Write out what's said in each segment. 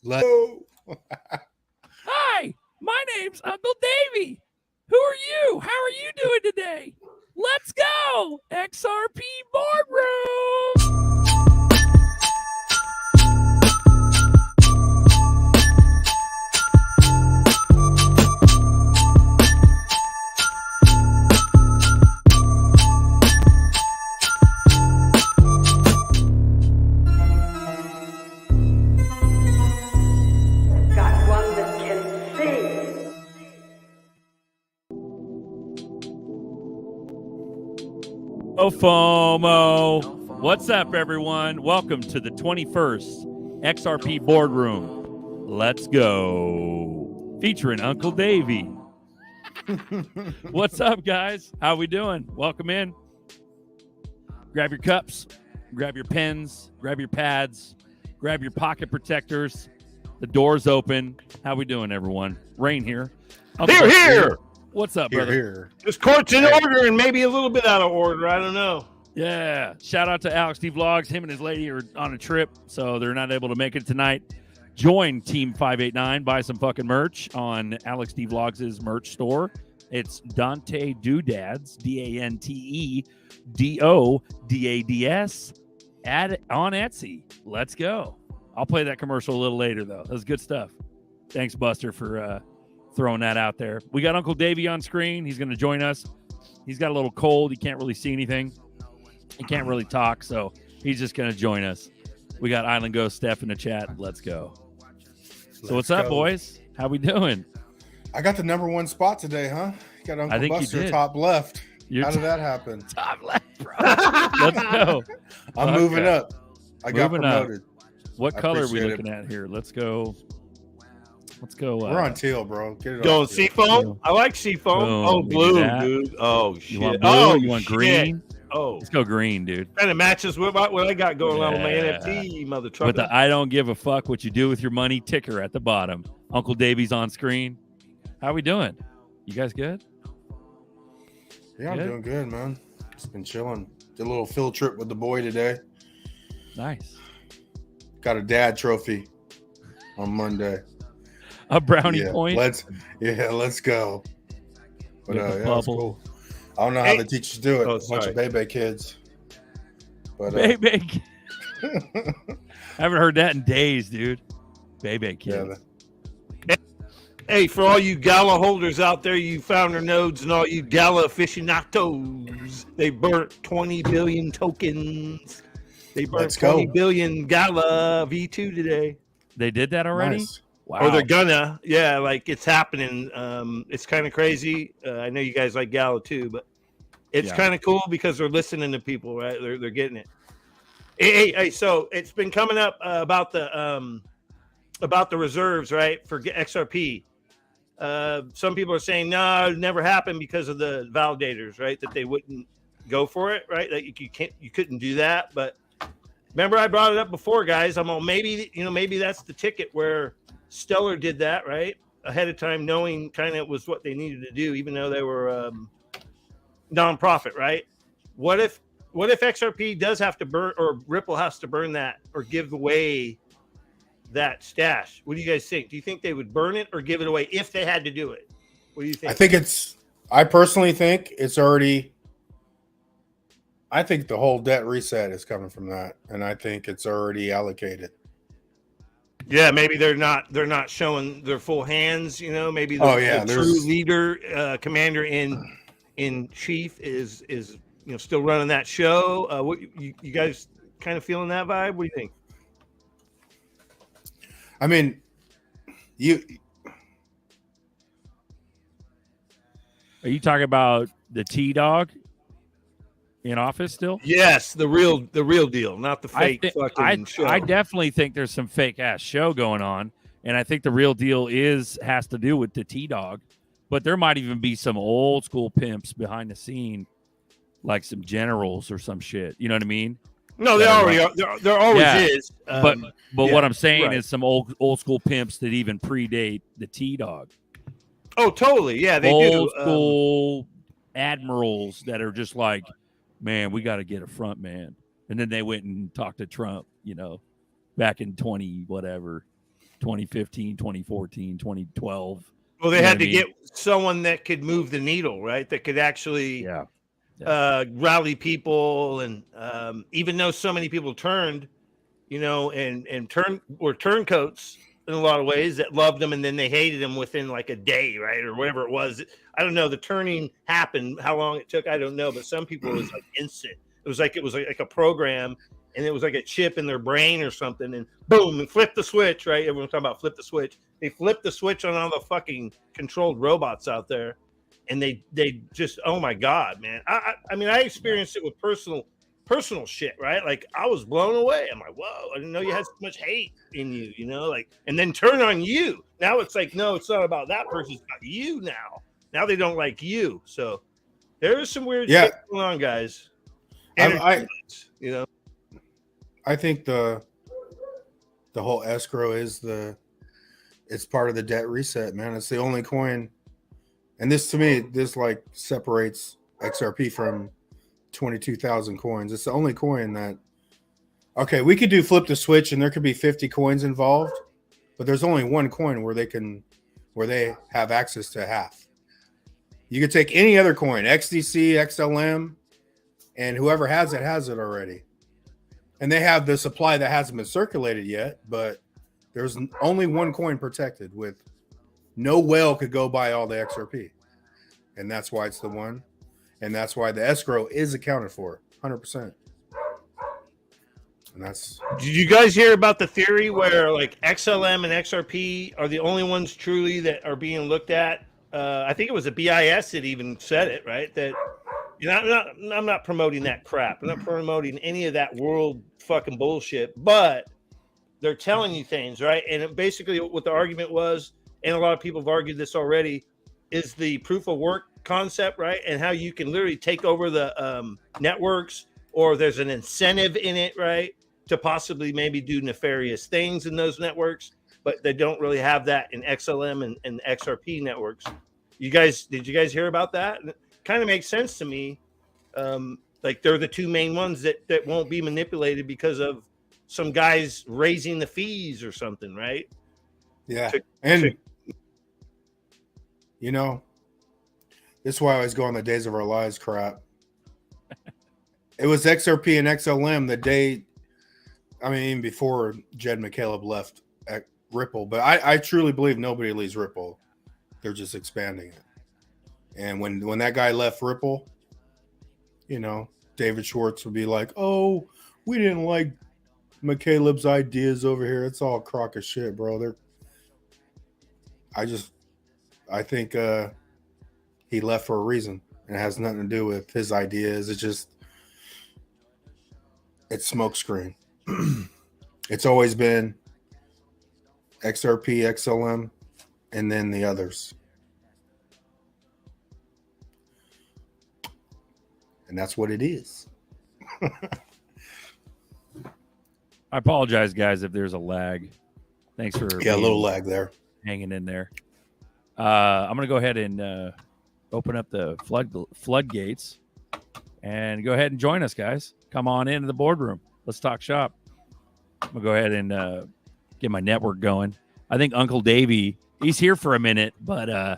Hi, my name's Uncle Davy. Who are you? How are you doing today? Let's go! XRP Boardroom! Got one that can see. Oh, FOMO. What's up, everyone? Welcome to the 21st XRP Boardroom. Let's go. Featuring Uncle Davy. What's up, guys? How we doing? Welcome in. Grab your cups, grab your pens, grab your pads, grab your pocket protectors. The door's open. How we doing, everyone? Rain here. Here, here. What's up, brother? Here. This court's in order and maybe a little bit out of order. I don't know. Yeah. Shout out to Alex D Vlogs. Him and his lady are on a trip, so they're not able to make it tonight. Join Team 589. Buy some fucking merch on Alex D Vlogs' merch store. It's Dante Doodads, DanteDodads, on Etsy. Let's go. I'll play that commercial a little later, though. That's good stuff. Thanks, Buster, for throwing that out there. We got Uncle Davey on screen. He's going to join us. He's got a little cold. He can't really see anything. He can't really talk, so he's just going to join us. We got Island Ghost Steph in the chat. Let's go. So what's up, boys? How we doing? I got the number one spot today, huh? You got Uncle I think you Buster did. top left. You're How did that happen? top left, bro. Let's go. I'm moving Okay. up. I got Moving up. promoted. What I color are we appreciate looking at here? Let's go. We're on teal, bro. Get it Going off teal. seafoam? I like seafoam. Boom. Oh, Look at blue, that. dude. Oh, shit. You want blue? Oh, You want shit. green? Oh, Let's go green, dude. kind of matches with what I got going on with my Yeah. NFT, mother With trucker. the I don't give a fuck what you do with your money ticker at the bottom. Uncle Davey's on screen. How we doing? You guys good? Yeah, I'm Good? doing good, man. Just been chilling. Did a little field trip with the boy today. Nice. Got a dad trophy on Monday. A brownie yeah, point. Let's go. But With the yeah, it's bubble. cool. I don't know how Hey. the teachers do it. Oh, A bunch of baby kids. But Baby. Haven't heard that in days, dude. Baby yeah, kids. Hey, for all you gala holders out there, you founder nodes and all you gala aficionados, they burnt 20 billion tokens. They burnt Let's go. 20 billion gala V2 today. They did that already? nice. Wow. Or they're gonna, yeah, like it's happening. It's kind of crazy. I know you guys like Gala too, but it's Yeah. kind of cool because they're listening to people, right? They're getting it. Hey, so it's been coming up about the reserves, right, for XRP. Some people are saying no, it never happened because of the validators, right? That they wouldn't go for it, right? Like you couldn't do that. But remember, I brought it up before, guys. I'm on maybe that's the ticket where Stellar did that, right, ahead of time, knowing kind of it was what they needed to do, even though they were nonprofit, right? What if XRP does have to burn, or Ripple has to burn that, or give away that stash? What do you guys think? Do you think they would burn it or give it away if they had to do it? What do you think? I personally think it's already. I think the whole debt reset is coming from that, and I think it's already allocated. Yeah, maybe they're not showing their full hands. Maybe the true leader, commander in chief is still running that show. What you guys kind of feeling that vibe? What do you think? I mean, Are you talking about the T-Dog in office still? Yes, the real deal, not the fake fucking show. I definitely think there's some fake ass show going on, and I think the real deal has to do with the T-Dog. But there might even be some old school pimps behind the scene, like some generals or some shit. You know what I mean? No, there already are. There always is. But yeah, what I'm saying right. is some old school pimps that even predate the T-Dog. Oh, totally. Yeah, they Old do. school admirals that are just like, man, we got to get a front man. And then they went and talked to Trump, back in 20 whatever, 2015, 2014, 2012. Well, they You know had what to I mean? get someone that could move the needle, right? That could actually Yeah. rally people, and even though so many people turned, were turncoats in a lot of ways that loved them, and then they hated them within like a day, right, or whatever it was. I don't know. The turning happened. How long it took, I don't know. But some people, it was like instant. It was like a program, and it was like a chip in their brain or something, and boom, and flip the switch, right? Everyone's talking about flip the switch. They flipped the switch on all the fucking controlled robots out there, and they just, oh my god, man. I mean, I experienced it with personal shit, right? Like I was blown away. I'm like, whoa, I didn't know you had so much hate in you, like, and then turn on you. Now it's like, no, it's not about that person, it's about you now. Now they don't like you. So there is some weird shit going on, guys. I I think the whole escrow it's part of the debt reset, man. It's the only coin, and this to me, this like separates XRP from 22,000 coins. It's the only coin that, okay, we could do flip the switch and there could be 50 coins involved, but there's only one coin where they have access to half. You could take any other coin, XDC, XLM, and whoever has it already. And they have the supply that hasn't been circulated yet, but there's only one coin protected with no whale could go buy all the XRP. And that's why it's the one. And that's why the escrow is accounted for 100%. And that's. Did you guys hear about the theory where like XLM and XRP are the only ones truly that are being looked at? I think it was a BIS that even said it, right? That I'm not promoting that crap. I'm not promoting any of that world fucking bullshit, but they're telling you things, right? And basically what the argument was, and a lot of people have argued this already, is the proof of work concept, right? And how you can literally take over the networks, or there's an incentive in it, right, to possibly maybe do nefarious things in those networks, but they don't really have that in XLM and XRP networks. Did you guys hear about that? It kind of makes sense to me. Like they're the two main ones that won't be manipulated because of some guys raising the fees or something, right? Yeah. This is why I always go on the Days of Our Lives crap. It was XRP and XLM the day, even before Jed McCaleb left at Ripple. But I truly believe nobody leaves Ripple. They're just expanding it. And when that guy left Ripple, David Schwartz would be like, oh, we didn't like McCaleb's ideas over here. It's all a crock of shit, bro. I think he left for a reason. It has nothing to do with his ideas. It's smokescreen. It's always been XRP, XLM, and then the others. And that's what it is. I apologize, guys, if there's a lag. Thanks for a little lag there. Hanging in there. I'm going to go ahead and open up the floodgates and go ahead and join us, guys. Come on into the boardroom. Let's talk shop. I'm going to go ahead and get my network going. I think Uncle Davey, he's here for a minute, but I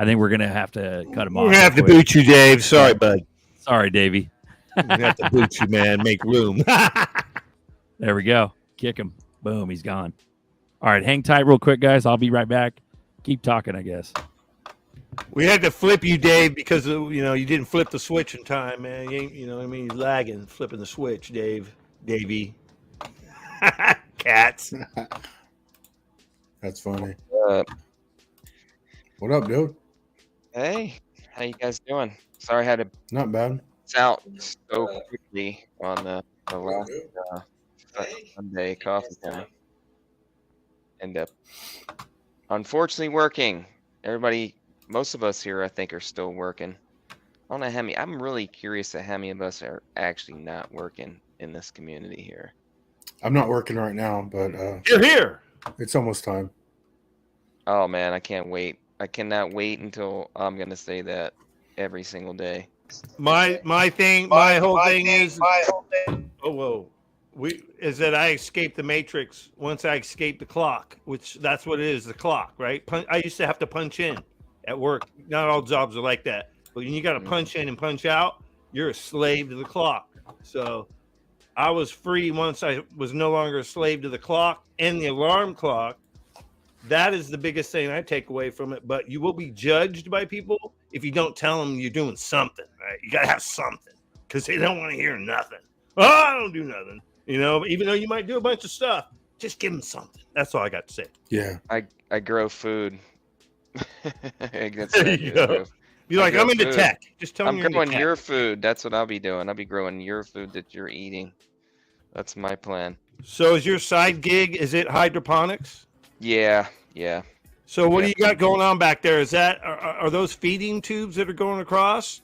think we're going to have to cut him off. We're going to have to boot you, Dave. Sorry, bud. Sorry, Davey. We're going to have to boot you, man. Make room. There we go. Kick him. Boom. He's gone. All right. Hang tight real quick, guys. I'll be right back. Keep talking, I guess. We had to flip you, Dave, because you didn't flip the switch in time, man. You're lagging, flipping the switch, Davey. Cats. That's funny. What up, dude? Hey, how you guys doing? Sorry I had to Not bad. bounce out so quickly on the last Sunday coffee time. End up unfortunately working. Most of us here, I think, are still working. I don't know how many. I'm really curious at how many of us are actually not working in this community here. I'm not working right now, but You're here. It's almost time. Oh man, I can't wait. I cannot wait until I'm gonna say that every single day. My whole thing is. Oh whoa! is that I escaped the matrix once I escaped the clock, which that's what it is, the clock, right? I used to have to punch in at work. Not all jobs are like that, but when you got to punch in and punch out, you're a slave to the clock. So I was free once I was no longer a slave to the clock and the alarm clock. That is the biggest thing I take away from it. But you will be judged by people if you don't tell them you're doing something, right? You got to have something because they don't want to hear nothing. Oh, I don't do nothing. You know, even though you might do a bunch of stuff, just give them something. That's all I got to say. Yeah. I grow food. That's There it. you go. You're like, grow I'm into food. tech. Just tell I'm me you're into growing tech. your food. That's what I'll be doing. I'll be growing your food that you're eating. That's my plan. So is your side gig, is it hydroponics? Yeah. So what do you got going on back there? Is that are those feeding tubes that are going across?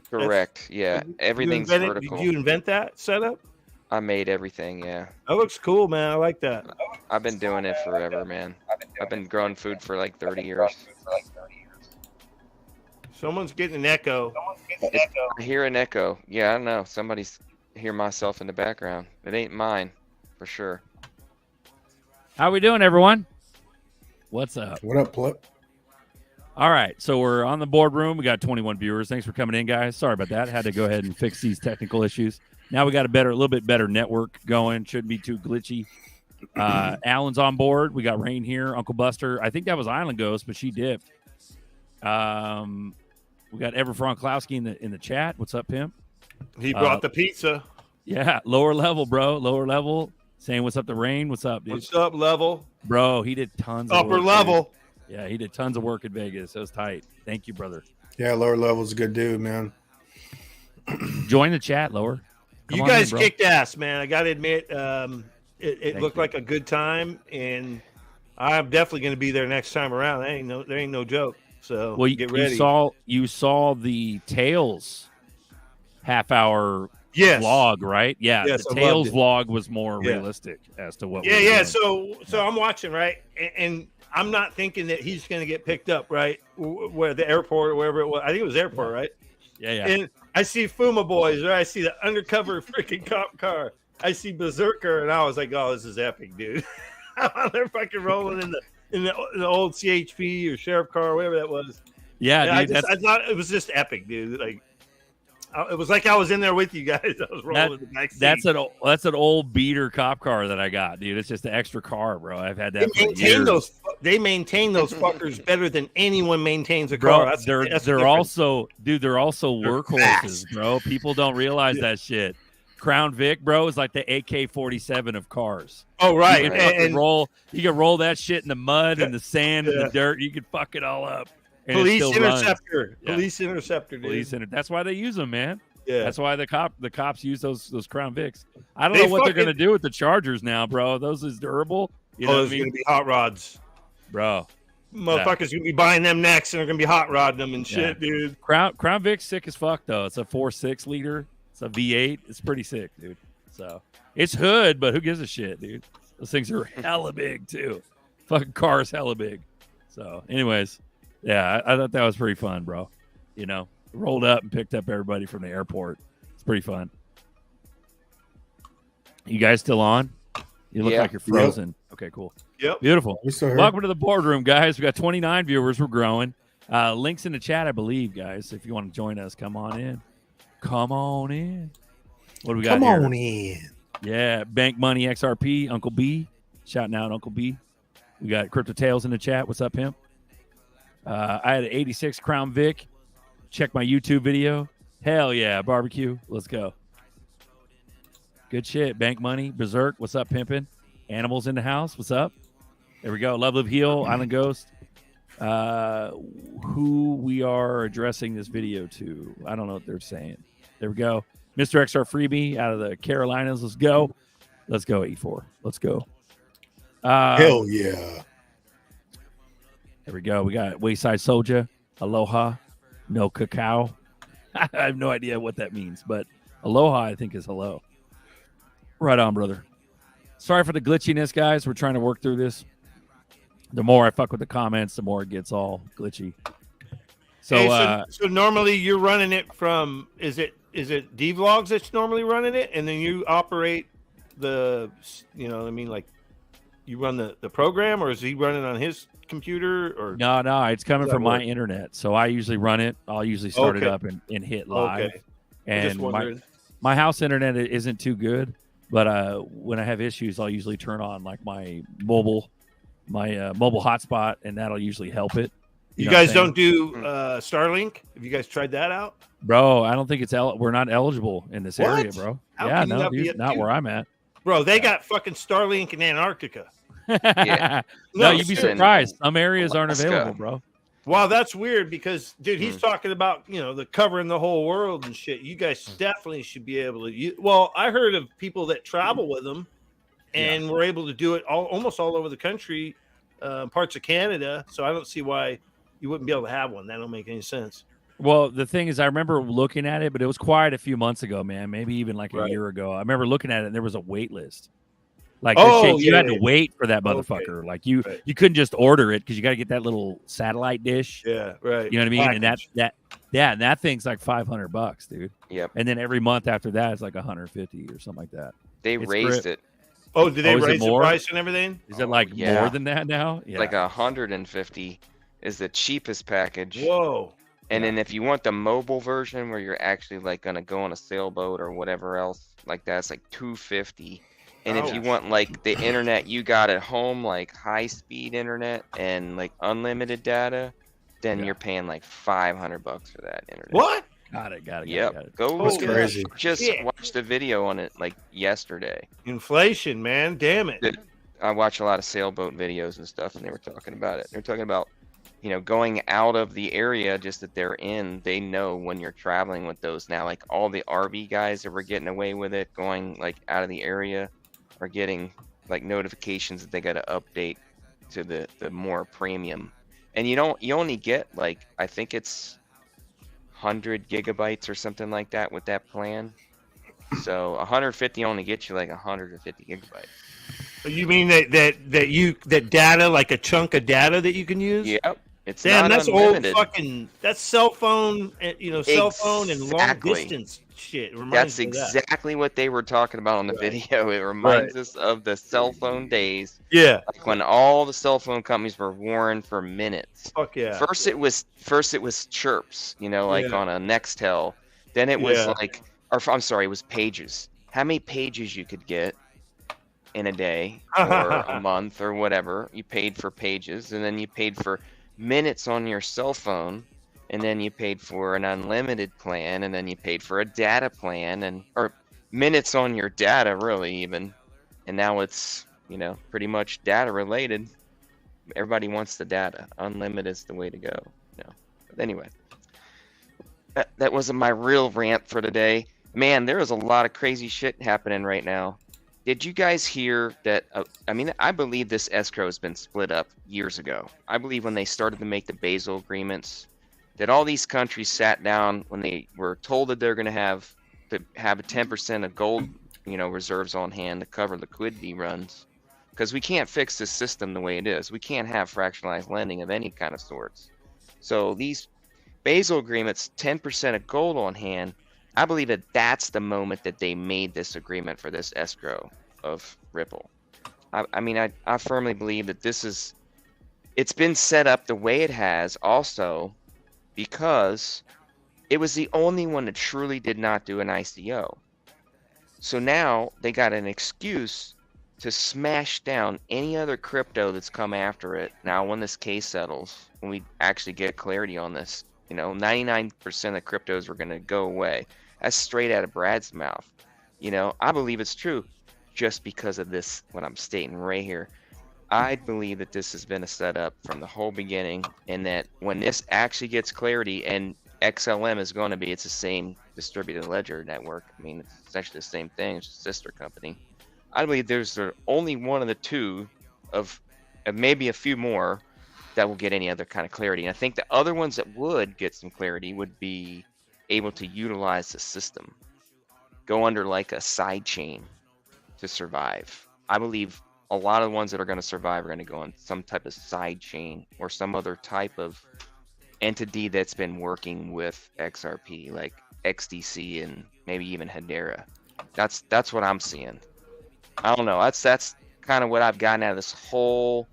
Correct. Yeah. Everything's vertical. Did you invent that setup? I made everything. Yeah. That looks cool, man. I like that. I've been doing it forever, man. I've been growing food for like 30 years. Someone's getting an echo. I hear an echo. Yeah, I don't know. Somebody's hear myself in the background. It ain't mine, for sure. How we doing, everyone? What's up? What up, Plip? All right, so we're on the boardroom. We got 21 viewers. Thanks for coming in, guys. Sorry about that. Had to go ahead and fix these technical issues. Now we got a little bit better network going. Shouldn't be too glitchy. Alan's on board. We got Rain here. Uncle Buster. I think that was Island Ghost, but she dipped. We got Ever Franklowski in the chat. What's up, pimp? He brought the pizza. Yeah, lower level, bro. Lower level. Saying what's up to Rain. What's up, dude? What's up, level? Bro, he did tons of Upper work, level. dude. Yeah, he did tons of work in Vegas. It was tight. Thank you, brother. Yeah, lower level's a good dude, man. Join the chat, lower. Come You on guys in, bro. kicked ass, man. I got to admit, it Thank looked you. like a good time, and I'm definitely going to be there next time around. There ain't no joke. So Well, get ready. you saw the Tails half-hour Yes. vlog, right? Yeah, Yes, the I Tails loved it. vlog was more Yeah. realistic as to what. Yeah, we were yeah. doing. So I'm watching, right, and I'm not thinking that he's going to get picked up, right, where the airport or wherever it was. I think it was airport, right? Yeah. And I see Fuma Boys, right? I see the undercover freaking cop car. I see Berserker, and I was like, "Oh, this is epic, dude!" They're fucking rolling in the old CHP or sheriff car, or whatever that was. Yeah, And dude, I thought it was just epic, dude. Like, it was like I was in there with you guys. I was rolling in the back seat. that's an old beater cop car that I got, dude. It's just an extra car, bro. I've had that for years. They maintain those fuckers better than anyone maintains a Bro, car. That's the they're difference. also, dude. They're also They're workhorses, fast. bro. People don't realize that shit. Crown Vic, bro, is like the AK-47 of cars. Oh, right. You can roll that shit in the mud and the sand and the dirt. You can fuck it all up. And it Police still interceptor. runs. Yeah. Police interceptor, dude. That's why they use them, man. Yeah. That's why the cops use those Crown Vics. I don't They know what they're fucking- gonna do with the Chargers now, bro. Those is durable. You know Oh, what I there's mean, going to be hot rods. bro? Motherfuckers going to be buying them next, and they're going to be hot rodding them and shit, dude. Crown Vic's sick as fuck though. It's a 4.6 liter. It's a V8. It's pretty sick, dude. So it's hood, but who gives a shit, dude? Those things are hella big too. Fucking car is hella big. So, anyways, yeah, I thought that was pretty fun, bro. You know, rolled up and picked up everybody from the airport. It's pretty fun. You guys still on? You look Yeah. like you're frozen. Okay, cool. Yep. Beautiful. We still here. Welcome to the boardroom, guys. We got 29 viewers. We're growing. Links in the chat, I believe, guys. If you want to join us, come on in. Come on in. What do we got Come here? on in. Yeah, Bank Money XRP, Uncle B. Shouting out Uncle B. We got Crypto Tales in the chat. What's up, pimp? I had an 86 Crown Vic. Check my YouTube video. Hell yeah, barbecue. Let's go. Good shit. Bank Money, Berserk. What's up, pimpin'? Animals in the house. What's up? There we go. Love Live Heal, Island Ghost. Who we are addressing this video to. I don't know what they're saying. There we go. Mr. XR Freebie out of the Carolinas. Let's go. Let's go, E4. Let's go. Hell yeah. There we go. We got Wayside Soldier. Aloha. No cacao. I have no idea what that means, but aloha, I think, is hello. Right on, brother. Sorry for the glitchiness, guys. We're trying to work through this. The more I fuck with the comments, the more it gets all glitchy. So, Hey, so normally you're running it from, is it D-Vlogs that's normally running it, and then you operate I mean, like you run the program, or is he running on his computer? Or No, it's coming Does that from my work? internet. So I usually run it. I'll usually start it Okay. up and hit live. Okay. I'm just And wondering. my house internet isn't too good, but when I have issues, I'll usually turn on like my mobile hotspot, and that'll usually help it. You know what I'm guys saying? don't do Starlink? Have you guys tried that out? Bro, I don't think we're not eligible in this area, What? bro. How Yeah, can you no, not be dude, not dude? where I'm at. Bro, they got fucking Starlink in Antarctica. No, No, you'd be shit. surprised. Some areas aren't Alaska. available, bro. Wow, that's weird because, dude, he's talking about, the covering the whole world and shit. You guys definitely should be able to. Well, I heard of people that travel with them and were able to do it almost all over the country, parts of Canada. So I don't see why you wouldn't be able to have one. That don't make any sense. Well, the thing is, I remember looking at it, but it was quiet a few months ago, man. Maybe even like a Right. year ago. I remember looking at it, and there was a wait list. Like, Oh, you yeah, had to yeah. wait for that Okay. motherfucker. Like, you Right. couldn't just order it because you got to get that little satellite dish. Yeah, right. You know what I mean? And Package. and that thing's like $500, dude. Yep. And then every month after that, it's like 150 or something like that. They It's raised great. it Oh, did they Oh, is it raise the more? price and everything? Is it like yeah. more than that now? Yeah. like 150 is the cheapest package. Whoa. And Yeah. then if you want the mobile version where you're actually like gonna go on a sailboat or whatever else like that, it's like 250. And if you Ouch. want like the internet you got at home, like high speed internet and like unlimited data, then Yeah. you're paying like $500 for that internet. What? Got it. Yep. Go That's look it up. crazy. Just shit. watched a video on it like yesterday. Inflation, man. Damn it. Good. I watch a lot of sailboat videos and stuff, and they were talking about it. They're talking about, going out of the area just that they're in. They know when you're traveling with those now. Like all the RV guys that were getting away with it, going like out of the area, are getting like notifications that they got to update to the more premium. And you only get like, I think it's 100 gigabytes or something like that with that plan. So 150 only gets you like 150 gigabytes. You mean that data, like a chunk of data that you can use? Yep. It's Damn, not that's unlimited. old fucking. That's cell phone, cell phone and long Exactly. distance shit. It reminds That's me of that. exactly what they were talking about on the Right. video. It reminds us of the cell phone days, Yeah. like when all the cell phone companies were warring for minutes. Fuck yeah. First it was chirps, like Yeah. on a Nextel. Then it was Yeah. like, or I'm sorry, it was pages. How many pages you could get in a day or a month or whatever. You paid for pages, and then you paid for minutes on your cell phone, and then you paid for an unlimited plan, and then you paid for a data plan, or minutes on your data, really, even. And now it's, pretty much data related. Everybody wants the data. Unlimited is the way to go. But anyway, that wasn't my real rant for today. Man, there is a lot of crazy shit happening right now. Did you guys hear that? I believe this escrow has been split up years ago. I believe when they started to make the Basel agreements, that all these countries sat down when they were told that they're going to have a 10% of gold, reserves on hand to cover liquidity runs, because we can't fix this system the way it is. We can't have fractionalized lending of any kind of sorts. So these Basel agreements, 10% of gold on hand. I believe that that's the moment that they made this agreement for this escrow of Ripple. I firmly believe that it's been set up the way it has also because it was the only one that truly did not do an ICO. So now they got an excuse to smash down any other crypto that's come after it. Now, when this case settles, when we actually get clarity on this, 99% of cryptos are going to go away. That's straight out of Brad's mouth. I believe it's true just because of this, what I'm stating right here. I believe that this has been a setup from the whole beginning, and that when this actually gets clarity, and XLM is going to be, it's the same distributed ledger network. It's essentially the same thing. It's a sister company. I believe there's only one of the two of maybe a few more that will get any other kind of clarity. And I think the other ones that would get some clarity would be able to utilize the system, go under like a side chain to survive. I believe a lot of the ones that are going to survive are going to go on some type of side chain or some other type of entity that's been working with XRP, like XDC and maybe even Hedera. That's what I'm seeing. I don't know. That's kind of what I've gotten out of this whole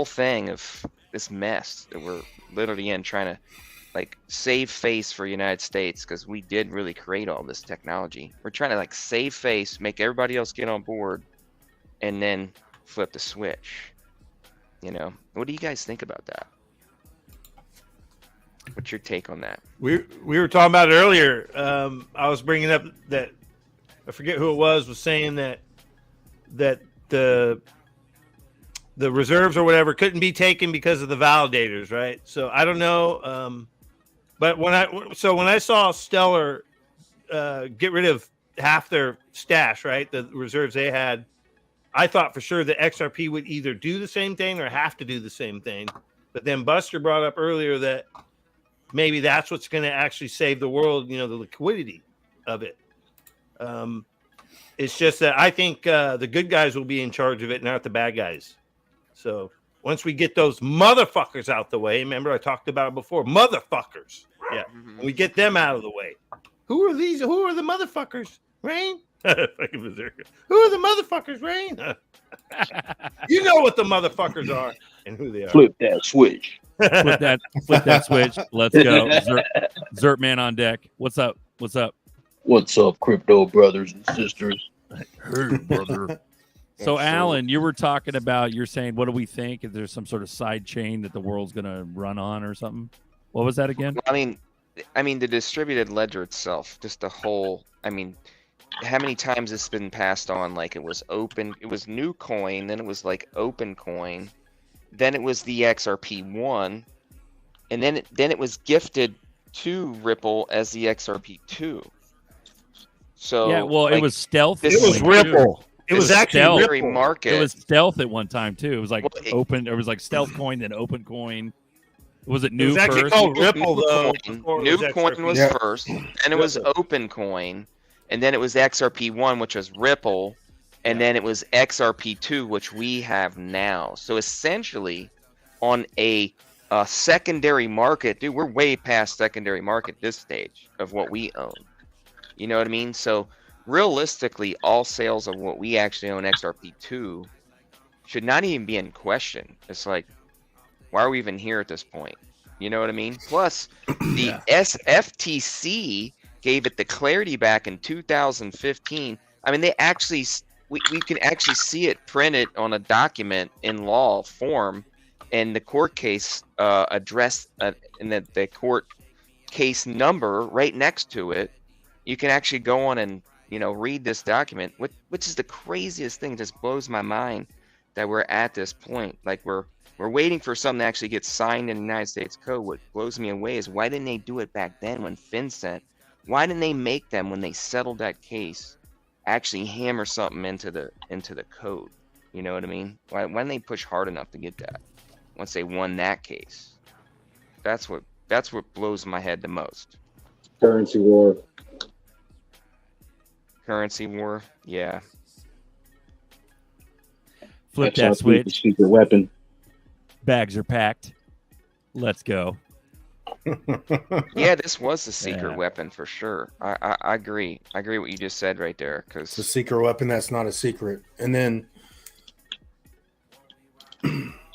thing of this mess that we're literally in, trying to like save face for United States, because we did really create all this technology. We're trying to like save face, make everybody else get on board, and then flip the switch. You know, what do you guys think about that? What's your take on that? We were talking about it earlier. I was bringing up that I forget who it was saying that the reserves or whatever couldn't be taken because of the validators, right? So I don't know. But when I saw Stellar get rid of half their stash, right, the reserves they had, I thought for sure that XRP would either do the same thing or have to do the same thing. But then Buster brought up earlier that maybe that's what's going to actually save the world, you know, the liquidity of it. It's just that I think the good guys will be in charge of it, not the bad guys. So once we get those motherfuckers out the way, remember I talked about it before, motherfuckers. Yeah, we get them out of the way. Who are these? Who are the motherfuckers? Rain? Fucking berserker. Who are the motherfuckers, Rain? You know what the motherfuckers are and who they are. Flip that switch. Flip that switch. Let's go. Zert man on deck. What's up? What's up? What's up, crypto brothers and sisters? Hey, brother. So, Alan, you were talking about, you're saying, what do we think? If there's some sort of side chain that the world's going to run on or something? What was that again? I mean, the distributed ledger itself, just the whole, I mean, how many times it's been passed on? Like it was new coin, then it was like open coin, then it was the XRP1, and then it was gifted to Ripple as the XRP2. So yeah, well, like, it was stealth. It was Ripple. It was actually stealth. Ripple. Market. It was stealth at one time too. It was like Well, open. It was like stealth coin, then open coin. Was it new was actually first? called Ripple, though. New coin was Yeah. first, and it was open coin, and then it was XRP1, which was Ripple, and then it was XRP2, which we have now. So essentially, on a secondary market, dude, we're way past secondary market this stage of what we own. You know what I mean? So realistically, all sales of what we actually own, XRP2, should not even be in question. It's like, why are we even here at this point? You know what I mean? Plus, the FTC gave it the clarity back in 2015. I mean, they actually, we can actually see it printed on a document in law form, and the court case addressed and the court case number right next to it. You can actually go on and, you know, read this document, which is the craziest thing. It just blows my mind that we're at this point. Like we're waiting for something to actually get signed in the United States Code. What blows me away is why didn't they do it back then when FinCEN? Why didn't they make them, when they settled that case, actually hammer something into the code? You know what I mean? Why didn't they push hard enough to get that once they won that case? That's what blows my head the most. Currency war. Currency war, yeah. Flip That's how that switch. the secret weapon. Bags are packed. Let's go. Yeah, this was the secret Yeah. weapon for sure. I agree. I agree what you just said right there. It's a Because secret weapon that's not a secret. And then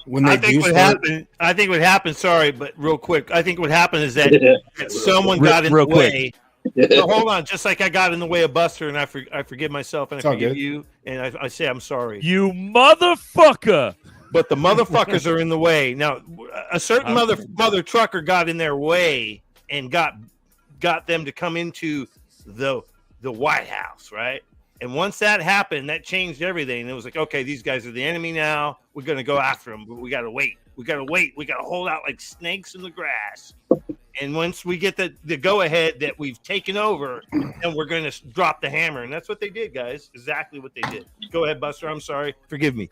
when they I think what happened. Sorry, but real quick, I think what happened is that someone got in the Real quick. way. So hold on, just like I got in the way of Buster, and I forgive myself, and It's I all forgive good. you, and I say I'm sorry. You motherfucker! But the motherfuckers are in the way now. A certain mother trucker got in their way and got them to come into the White House, right? And once that happened, that changed everything. It was like, okay, these guys are the enemy now. We're gonna go after them, but we gotta wait. We gotta hold out like snakes in the grass. And once we get the go ahead that we've taken over, then we're gonna drop the hammer. And that's what they did, guys. Exactly what they did. Go ahead, Buster. I'm sorry. Forgive me.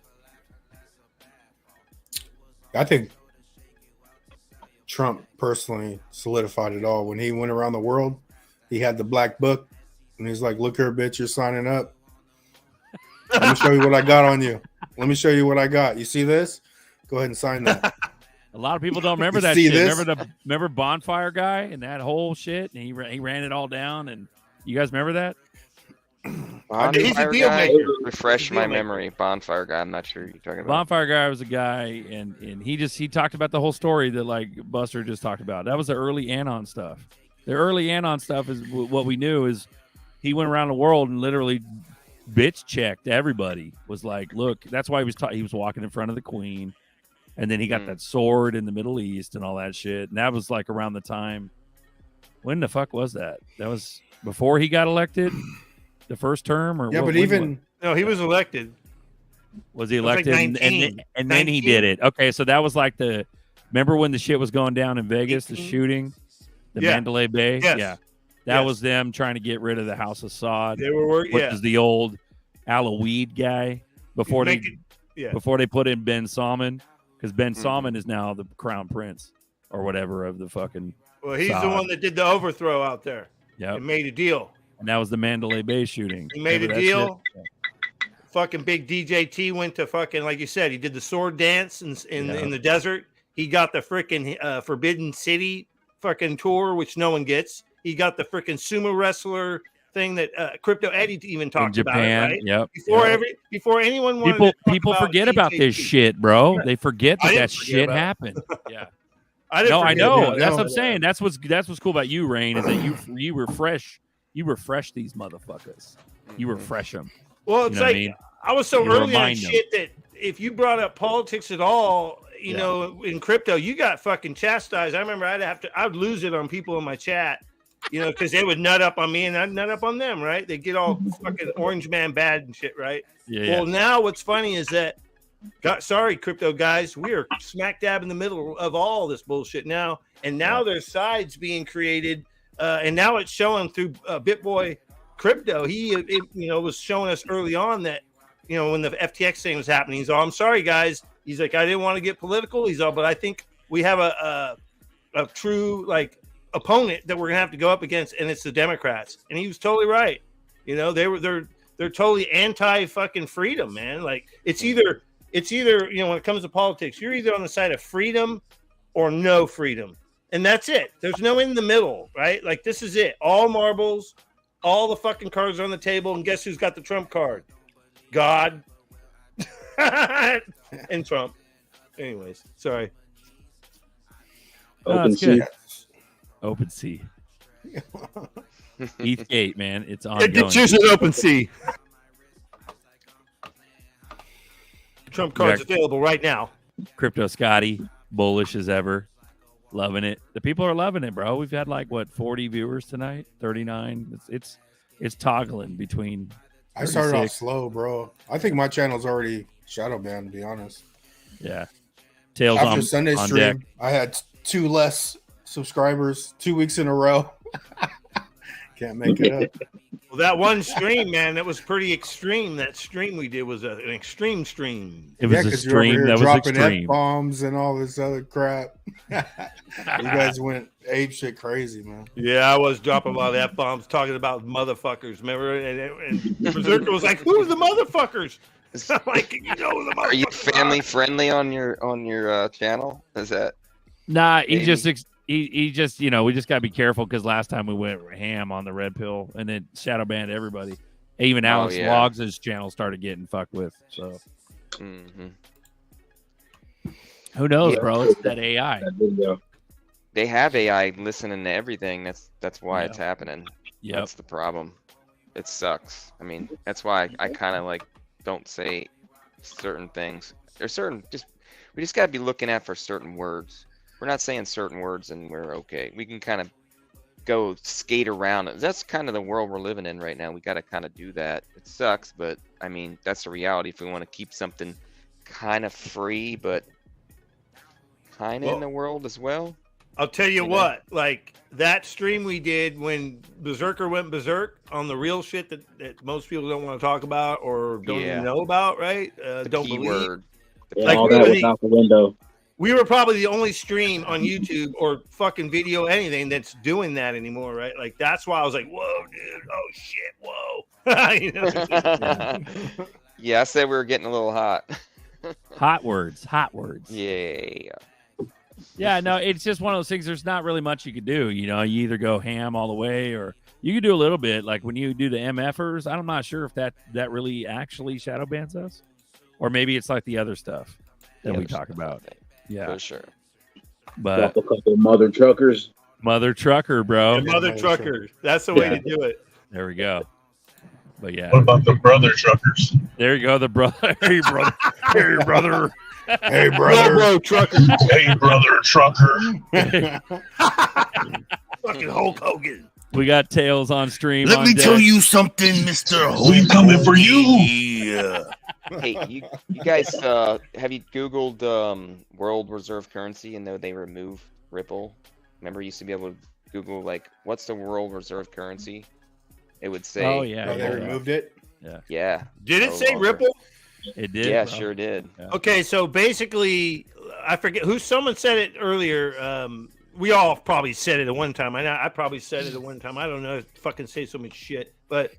I think Trump personally solidified it all. When he went around the world, he had the black book, and he's like, look here, bitch, you're signing up. Let me show you what I got on you. Let me show you what I got. You see this? Go ahead and sign that. A lot of people don't remember You that see shit. this? Remember Bonfire guy and that whole shit? And he ran it all down. And you guys remember that? He's a Bonfire deal guy? maker. Refresh He's a my deal maker. memory. Bonfire guy. I'm not sure you're talking about. Bonfire guy was a guy, and he talked about the whole story that like Buster just talked about. That was the early Anon stuff. The early Anon stuff is what we knew is he went around the world and literally bitch checked everybody. Was like, look, that's why he was walking in front of the Queen, and then he got that sword in the Middle East and all that shit. And that was like around the time. When the fuck was that? That was before he got elected, the first term, or Yeah, what, but when even No, he was elected. was he It was like elected? 19. And then he 19. did it. Okay, so that was like the. Remember when the shit was going down in Vegas, the 18. shooting, the Yeah. Mandalay Bay? Yes. Yeah, that Yes. was them trying to get rid of the House of Saud, They were working. which Yeah. is the old Alaweed guy before Make they it- yeah. before they put in Ben Salman, because Ben Salman is now the crown prince or whatever of the fucking. Well, he's the Saud. one that did the overthrow out there Yep. and made a deal. And that was the Mandalay Bay shooting. He made Remember a that deal. shit? Fucking big DJT went to fucking, like you said, he did the sword dance in Yeah. the desert. He got the freaking Forbidden City fucking tour, which no one gets. He got the freaking sumo wrestler thing that Crypto Eddie even In talked about, it, Japan. right? Yep. Before anyone wanted to talk People about forget about this DJT. shit, bro. They forget I that didn't that forget shit about it. happened. Yeah. I didn't No, I forget know. about it. That's what I'm saying. That's what's cool about you, Rain, is that you refresh these motherfuckers. You refresh them. Well, You it's know what like I mean? I was so You early on remind them. shit that if you brought up politics at all, you Yeah. know, in crypto, you got fucking chastised. I remember I'd lose it on people in my chat, you know, because they would nut up on me and I'd nut up on them, right? They get all fucking orange man bad and shit, right? Yeah. Well, now what's funny is that, sorry, crypto guys, we are smack dab in the middle of all this bullshit now, and now there's sides being created, and now it's showing through BitBoy Crypto. He, was showing us early on that, you know, when the FTX thing was happening, he's all, I'm sorry, guys. He's like, I didn't want to get political. He's all, but I think we have a true like opponent that we're gonna have to go up against, and it's the Democrats. And he was totally right. You know, they're totally anti fucking freedom, man. Like it's either you know, when it comes to politics, you're either on the side of freedom or no freedom, and that's it. There's no in the middle, right? Like this is it. All marbles, all the fucking cards are on the table, and guess who's got the trump card? God and Trump. Anyways, sorry. No, Open it's good. sea. Open sea. ETH8, man. It's Yeah, ongoing. get yours at OpenSea. Trump cards available right now. Crypto Scotty, bullish as ever. Loving it. The people are loving it, bro. We've had like 40 viewers tonight, 39. It's toggling between. I started off 36. slow, bro. I think my channel's already shadow banned, to be honest. Yeah. Tails After on, Sunday on stream, deck. I had 2 less subscribers 2 weeks in a row. Can't make it up. Well, that one stream, man, that was pretty extreme. That stream we did was an extreme stream. It was a 'cause you're over stream here that was dropping extreme. F-bombs and all this other crap. You guys went ape shit crazy, man. Yeah, I was dropping a lot of F-bombs, talking about motherfuckers. Remember? And Berserker was like, "Who's the motherfuckers?" I'm like, "You know the motherfuckers." Are you family friendly on your channel? Is that Nah, he Maybe. just you know, we just gotta be careful because last time we went ham on the red pill and then shadow banned everybody. Even Alex yeah. Logs' channel started getting fucked with. So mhm. who knows, Yeah. bro? It's that AI. That video. They have AI listening to everything. That's why Yeah. it's happening. Yep. That's the problem. It sucks. I mean, that's why I kind of like don't say certain things. There's we just gotta be looking out for certain words. We're not saying certain words and we're okay. We can kind of go skate around it. That's kind of the world we're living in right now. We got to kind of do that. It sucks, but I mean, that's the reality. If we want to keep something kind of free, but kind of in the world as well. I'll tell you You know? what, like that stream we did when Berserker went berserk on the real shit that most people don't want to talk about or don't Yeah. even know about, right? The Don't believe. keyword. Yeah, Like, all that really- was out the window. We were probably the only stream on YouTube or fucking video anything that's doing that anymore, right? Like that's why I was like, "Whoa, dude! Oh shit! Whoa!" You know? Yeah, I said we were getting a little hot. Hot words. Yeah. Yeah, no, it's just one of those things. There's not really much you could do. You know, you either go ham all the way or You can do a little bit, like when you do the MFers. I'm not sure if that really actually shadow bans us, or maybe it's like the other stuff that we talk about. Yeah, For sure. but Drop a couple mother truckers. mother trucker, bro. The mother trucker. That's the way to do it. There we go. But yeah, What about the brother truckers? there you go. The brother, hey brother, hey brother. Hey, brother. Bro, trucker. Hey, brother trucker. Fucking Hulk Hogan. We got Tails on stream. Let on me deck. tell you something, Mr. We coming for you. Yeah. Hey, you guys, have you Googled world reserve currency and though they remove Ripple? Remember, you used to be able to Google like, what's the world reserve currency? It would say, Oh yeah, Oh, they yeah. removed it. yeah. Did it no say longer. Ripple? It did. Yeah, bro. sure did. Okay, so basically, I forget who. Someone said it earlier. We all probably said it at one time. I probably said it at one time. I don't know. Fucking say so much shit, but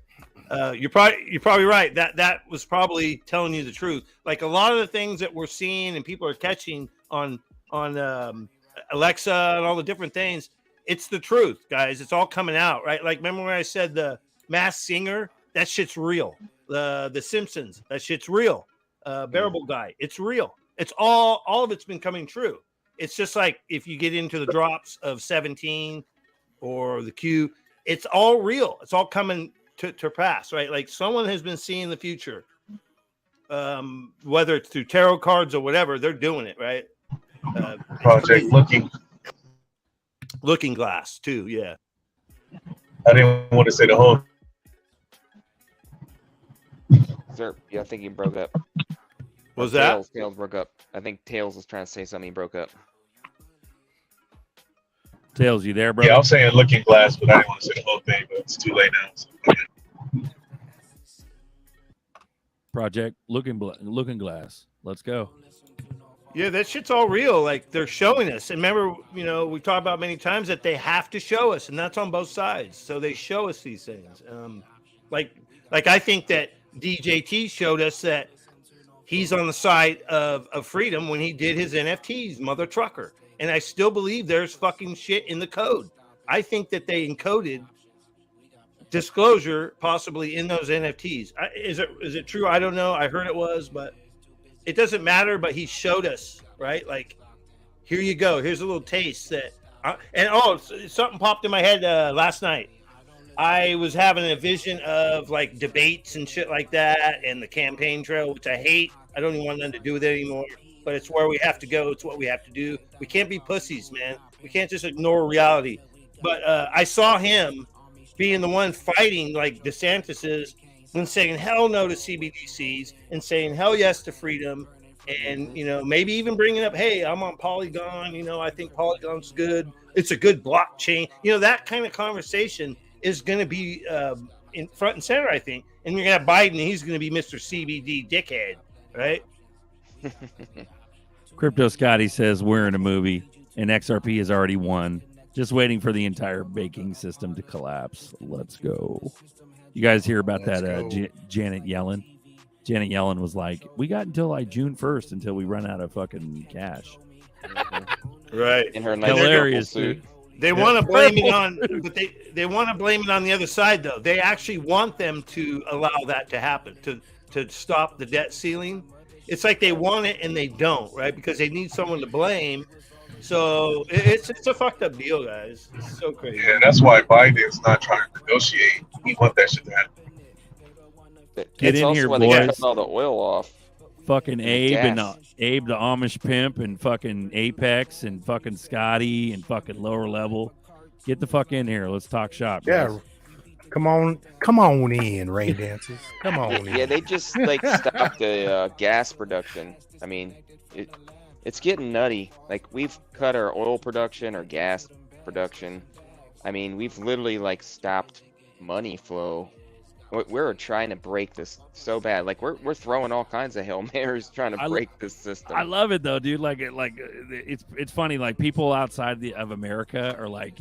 you're probably right. That was probably telling you the truth. Like a lot of the things that we're seeing and people are catching on Alexa and all the different things. It's the truth, guys. It's all coming out, right? Like remember when I said the Masked Singer? That shit's real. The Simpsons, that shit's real. Bearable Guy, it's real. It's all of it's been coming true. It's just like if you get into the drops of 17 or the Q, it's all real. It's all coming to pass, right? Like someone has been seeing the future, whether it's through tarot cards or whatever, they're doing it, right? Project Looking Glass too, yeah. I didn't want to say the whole. Sir, yeah, I think he broke up. Was that? Tails broke up. I think Tails was trying to say something. He broke up. Tails, you there, bro? Yeah, I was saying Looking Glass, but I didn't want to say the whole thing. But it's too late now. So. Project Looking Glass. Let's go. Yeah, that shit's all real. Like they're showing us. And remember, we talked about many times that they have to show us, and that's on both sides. So they show us these things. Like I think that DJT showed us that he's on the side of freedom when he did his NFTs, mother trucker. And I still believe there's fucking shit in the code. I think that they encoded disclosure possibly in those NFTs. Is it true? I don't know. I heard it was, but it doesn't matter. But he showed us, right? Like, here you go. Here's a little taste that. Something popped in my head last night. I was having a vision of like debates and shit like that, and the campaign trail, which I hate. I don't even want nothing to do with it anymore. But it's where we have to go. It's what we have to do. We can't be pussies, man. We can't just ignore reality. But I saw him being the one fighting like DeSantis is and saying hell no to CBDCs and saying hell yes to freedom. And, maybe even bringing up, hey, I'm on Polygon. I think Polygon's good. It's a good blockchain. That kind of conversation is going to be in front and center, I think. And you're going to have Biden. He's going to be Mr. CBD dickhead, right? Crypto Scotty says we're in a movie and XRP has already won. Just waiting for the entire banking system to collapse. Let's go. You guys hear about that? Janet Yellen. Janet Yellen was like, "We got until like June 1st until we run out of fucking cash." Right. In her nice Hilarious, suit. dude. They want to blame it on, but they want to blame it on the other side, though. They actually want them to allow that to happen, to stop the debt ceiling. It's like they want it and they don't, right? Because they need someone to blame. So it's a fucked up deal, guys. It's so crazy. Yeah, that's why Biden's not trying to negotiate. He want that shit to happen. Get It's in also here, why they got boys. all the oil off. Fucking Abe and gas. Abe the Amish pimp and fucking Apex and fucking Scotty and fucking lower level. Get the fuck in here. Let's talk shop. Yeah. guys. Come on in, rain dancers. Come on in. Yeah, they just like stopped the gas production. I mean, it's getting nutty. Like we've cut our oil production, our gas production. I mean, we've literally like stopped money flow. We're trying to break this so bad. Like we're throwing all kinds of Hail Marys trying to break this system. I love it though, dude. It's funny. Like people outside of America are like,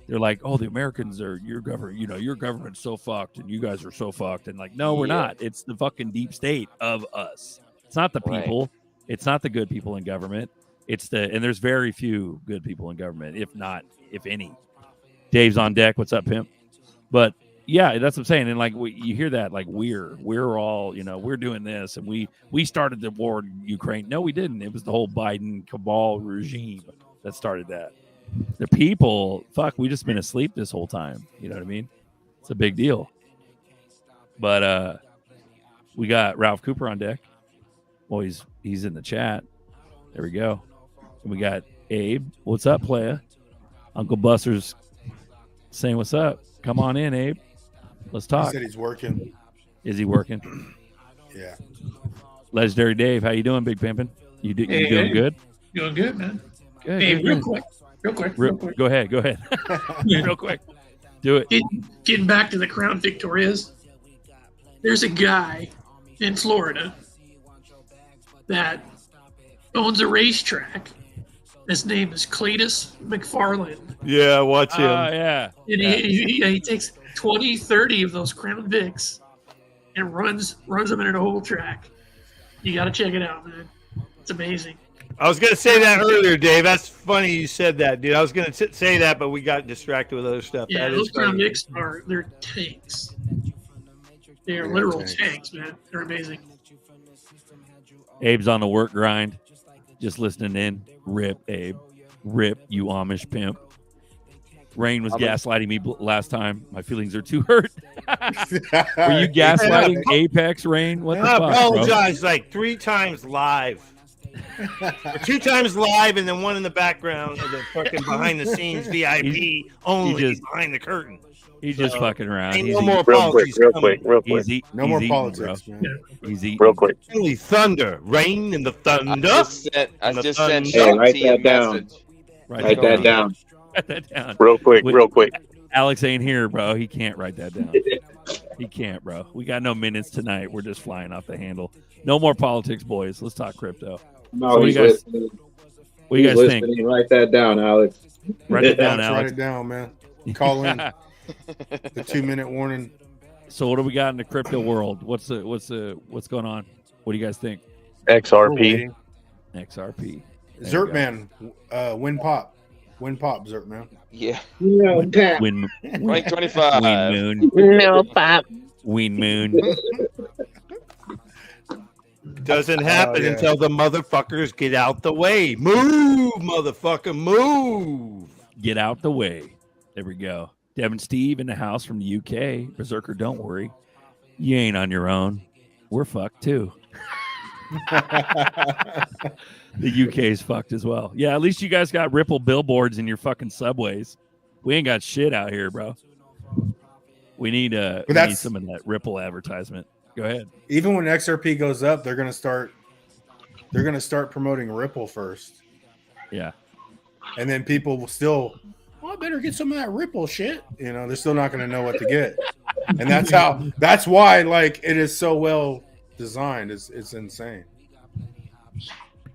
they're like, oh, the Americans are your government. Your government's so fucked, and you guys are so fucked. And like, no, we're not. It's the fucking deep state of us. It's not the people. Right. It's not the good people in government. And there's very few good people in government, if any. Dave's on deck. What's up, pimp? But yeah, that's what I'm saying. And like you hear that, like we're all, we're doing this, and we started the war in Ukraine. No, we didn't. It was the whole Biden cabal regime that started that. The people, we just been asleep this whole time. You know what I mean? It's a big deal. But we got Ralph Cooper on deck. Well, he's in the chat. There we go. And we got Abe. What's up, playa? Uncle Buster's saying what's up. Come on in, Abe. Let's talk. He said he's working. Is he working? Yeah. Legendary Dave, how you doing, Big Pimpin'? You doing good? Doing good, man. Good. Hey, good, real good. quick. Go ahead. Real quick. Do it. Getting back to the Crown Victorias, there's a guy in Florida that owns a racetrack. His name is Cletus McFarland. Yeah, watch him. Yeah. And he takes 20, 30 of those Crown Vics and runs them in an oval track. You got to check it out, man. It's amazing. I was going to say that earlier, Dave. That's funny you said that, dude. I was going to say that, but we got distracted with other stuff. Yeah, that those is Crown funny. Vics they're tanks. They're literal tanks, man. They're amazing. Abe's on the work grind, just listening in. Rip, Abe. Rip, you Amish pimp. Rain was gaslighting me last time. My feelings are too hurt. Were you gaslighting Apex, Rain? What the I fuck, apologize like 3 times live. Or 2 times live and then one in the background of the fucking behind the scenes VIP only behind the curtain. He's just fucking around. Ain't He's no more Real apologies quick. coming. No more politics, man. He's eating. Real quick. Only thunder, rain and the thunder. I just sent Hey, write Shanti a that down. message. Write that down. Write that down. Real quick. Alex ain't here, bro. He can't write that down. He can't, bro. We got no minutes tonight. We're just flying off the handle. No more politics, boys. Let's talk crypto. No, So what he's do you guys, listening. what do you He's guys think? listening. Write that down, Alex. Write it down, Write Alex. it down, man. Call in. The 2-minute warning. So what do we got in the crypto world? What's going on? What do you guys think? XRP. XRP. Zertman, win pop, Zertman. Yeah. No, tap. Win 2025. moon. No, pop. Win moon. Doesn't happen yeah. until the motherfuckers get out the way. Move, motherfucker, move. Get out the way. There we go. Devin Steve in the house from the UK. Berserker, don't worry. You ain't on your own. We're fucked too. The UK is fucked as well. Yeah, at least you guys got Ripple billboards in your fucking subways. We ain't got shit out here, bro. We need some of that Ripple advertisement. Go ahead. Even when XRP goes up, they're gonna start promoting Ripple first. Yeah. And then people will still, I better get some of that Ripple shit. They're still not gonna know what to get. And that's why like it is so well designed. It's insane.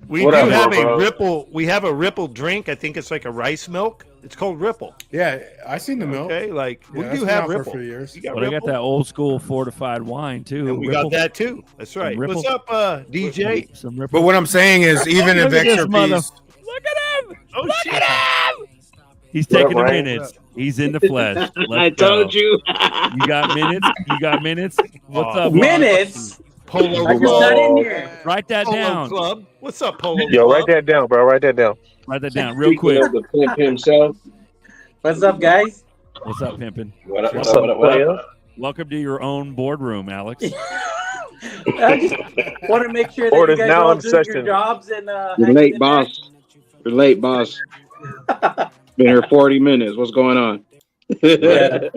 We do have a Ripple. We have a Ripple drink. I think it's like a rice milk. It's called Ripple. Yeah, I seen the milk. Okay, we that's do been have out for a Ripple. few years. But I got that old school fortified wine too. And we Ripple. got that too. That's right. Ripple. What's up, DJ? Some Ripple. But what I'm saying is, even if Look at this XRP's, Look at him! Oh, Look shit. at him! He's taking the Ryan? minutes. He's in the flesh. I told you. You got minutes? You got minutes? What's up? Minutes. Polo I just got in Club. here. Write that Polo down. Club. What's up, Polo Yo, Club? write that down, bro. Write that down. Write that down real Speaking quick. of the pimp himself. What's up, guys? What's up, pimpin'? What up? What's What up, up? What up? Welcome to your own boardroom, Alex. I just want to make sure that Board you is guys now all in do your session. jobs and You're late, boss. You're late, boss. Been here 40 minutes. What's going on? Yeah.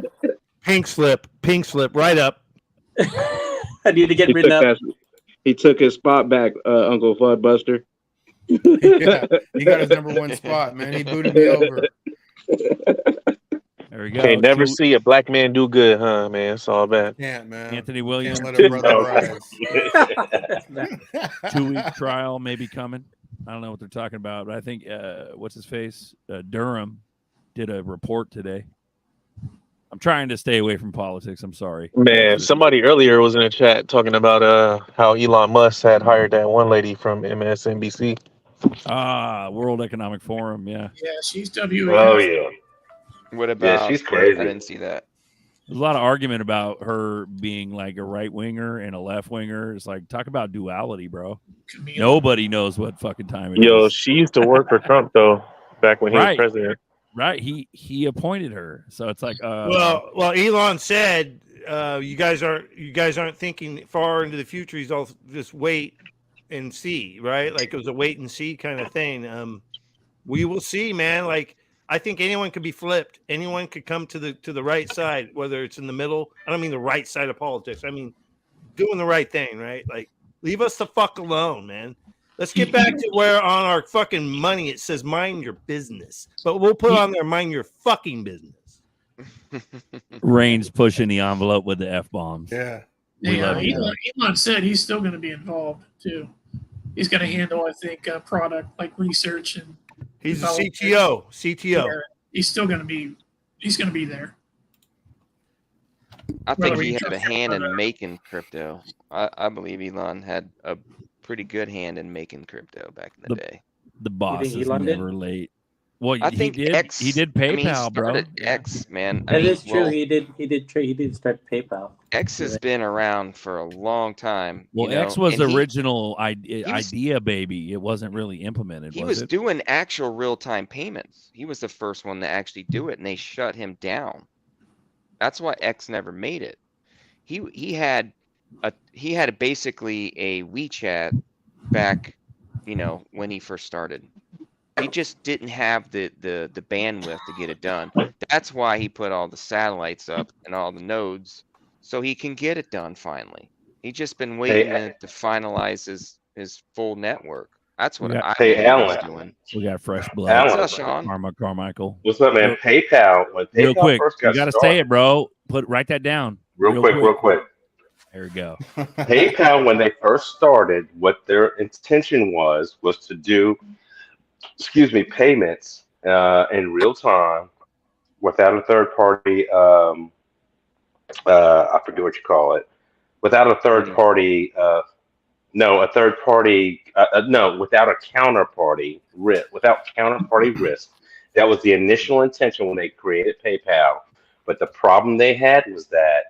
Pink slip, right up. I need to get He rid of. he took his spot back, Uncle Fuddbuster. yeah, he got his #1 spot, man. He booted me over. There we go. Can't never see a black man do good, huh, man? It's all bad. Can't, man. Anthony Williams. Can't let a brother rise. 2-week trial maybe coming. I don't know what they're talking about, but I think what's his face? Durham did a report today. I'm trying to stay away from politics. I'm sorry. Man, somebody earlier was in the chat talking about how Elon Musk had hired that one lady from MSNBC. World Economic Forum. Yeah. Yeah, she's WA. Oh yeah. What about? she's crazy. I didn't see that. There's a lot of argument about her being like a right winger and a left winger. It's like, talk about duality, bro. Nobody knows what fucking time it Yo, is. she used to work for Trump though, back when he was Right. president. Right. He appointed her. So it's like well, Elon said you guys aren't thinking far into the future. He's all just wait and see, right? Like it was a wait and see kind of thing. We will see, man. Like I think anyone could be flipped. Anyone could come to the right side, whether it's in the middle. I don't mean the right side of politics. I mean doing the right thing, right? Like leave us the fuck alone, man. Let's get back to where on our fucking money it says mind your business, but we'll put on there mind your fucking business. Rain's pushing the envelope with the F-bombs. Yeah. Elon said he's still going to be involved too. He's going to handle, I think, product like research and. He's a CTO. Yeah, he's still going to be. He's going to be there. I think he had a hand in making crypto. I believe Elon had a pretty good hand in making crypto back in the day. The boss is never late. Well, I think he did PayPal, bro. X, man. That is true. He did start PayPal. X has been around for a long time. Well, X was the original idea, baby. It wasn't really implemented. He was doing actual real-time payments. He was the first one to actually do it, and they shut him down. That's why X never made it. He had basically a WeChat back, when he first started. He just didn't have the bandwidth to get it done. That's why he put all the satellites up and all the nodes so he can get it done finally. He's just been waiting to finalize his full network. That's what I was doing. We got fresh blood. Alan. What's up, Sean? Carmichael. What's up, man? PayPal. When PayPal Real quick, first got you got to started, say it, bro. Write that down. Real quick. There we go. PayPal, when they first started, what their intention was to do, payments in real time without a third party. I forget what you call it. Without a third party. Without a counterparty risk. Without counterparty risk. That was the initial intention when they created PayPal. But the problem they had was that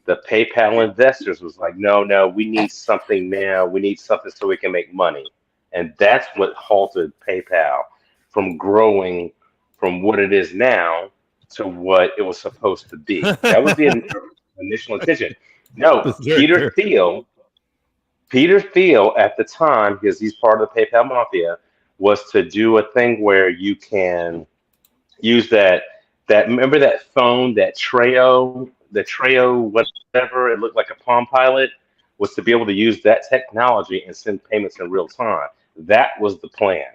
the PayPal investors was like, no, we need something now. We need something so we can make money. And that's what halted PayPal from growing from what it is now to what it was supposed to be. That was the initial intention. No, Peter Thiel at the time, because he's part of the PayPal mafia, was to do a thing where you can use that remember that phone, the Treo, whatever, it looked like a Palm Pilot, was to be able to use that technology and send payments in real time. That was the plan,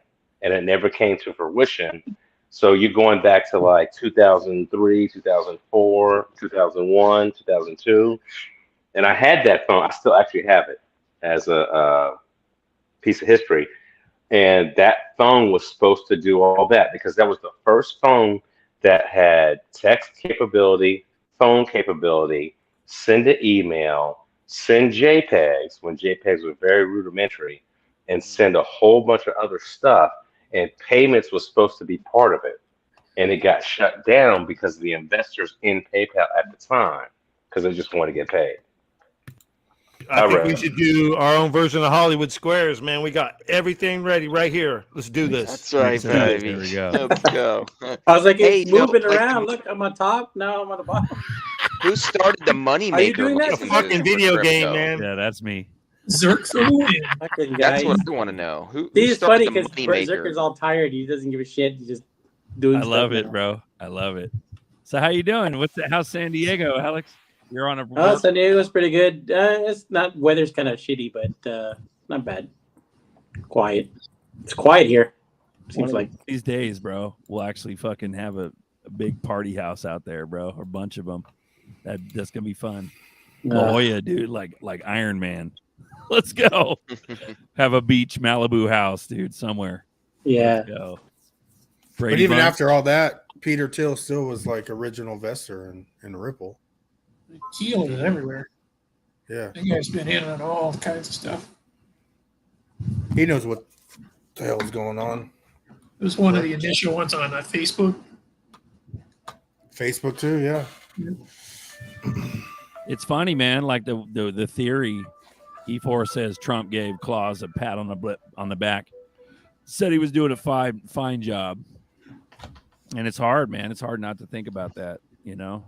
and it never came to fruition. So you're going back to like 2003, 2004, 2001, 2002, and I had that phone. I still actually have it as a piece of history. And that phone was supposed to do all that because that was the first phone that had text capability, phone capability, send an email, send JPEGs when JPEGs were very rudimentary, and send a whole bunch of other stuff. And payments was supposed to be part of it. And it got shut down because of the investors in PayPal at the time, because they just wanted to get paid. I think we should do our own version of Hollywood Squares, man. We got everything ready right here. Let's do this. That's right, baby. There we go. Let's go. I was like, it's moving around. Look, I'm on top. Now I'm on the bottom. Who started the money Are you maker? doing that? A fucking video game, man. Yeah, that's me. Zerk for the win. Fucking That's guys. what I want to know. Who It's funny started the because money maker? Zerker's all tired. He doesn't give a shit. He's just doing I stuff love it, now. bro. I love it. So how you doing? How's San Diego, Alex? You're on a Oh, San Diego's pretty good. It's not, weather's kind of shitty, but not bad. Quiet. It's quiet here. Seems like these days, bro. We'll actually fucking have a big party house out there, bro. A bunch of them. That's gonna be fun. La Jolla, dude, like Iron Man. Let's go. Have a beach Malibu house, dude, somewhere. Yeah. Let's go. But even after all that, Peter Thiel still was like original investor in Ripple. Keel is everywhere. Yeah. That guy's been in on all kinds of stuff. He knows what the hell is going on. It was one of the initial ones on Facebook. Facebook too, yeah. It's funny, man. Like the theory, E4 says Trump gave Claus a pat on the back, said he was doing a fine job, and it's hard, man. It's hard not to think about that. You know,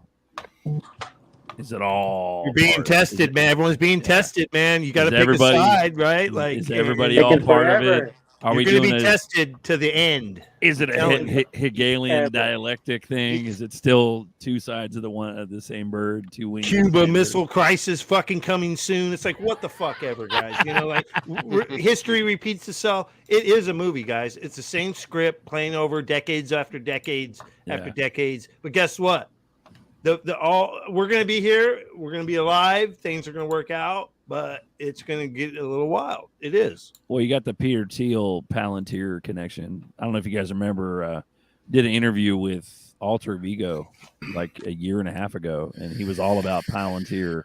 is it all? You're being tested, man. Everyone's being tested, man. You got to pick a side, right? Like, is everybody all part of it? Are we going to doing be tested to the end? Is it a Hegelian dialectic thing? Is it still two sides of the same bird, two wings? Cuba Missile Crisis fucking coming soon. It's like, what the fuck ever, guys. You know, like history repeats itself. It is a movie, guys. It's the same script playing over decades after decades after decades. But guess what? We're going to be here. We're going to be alive. Things are going to work out. But it's going to get a little wild. It is. Well, you got the Peter Thiel Palantir connection. I don't know if you guys remember, did an interview with Alter Vigo like a year and a half ago, and he was all about Palantir.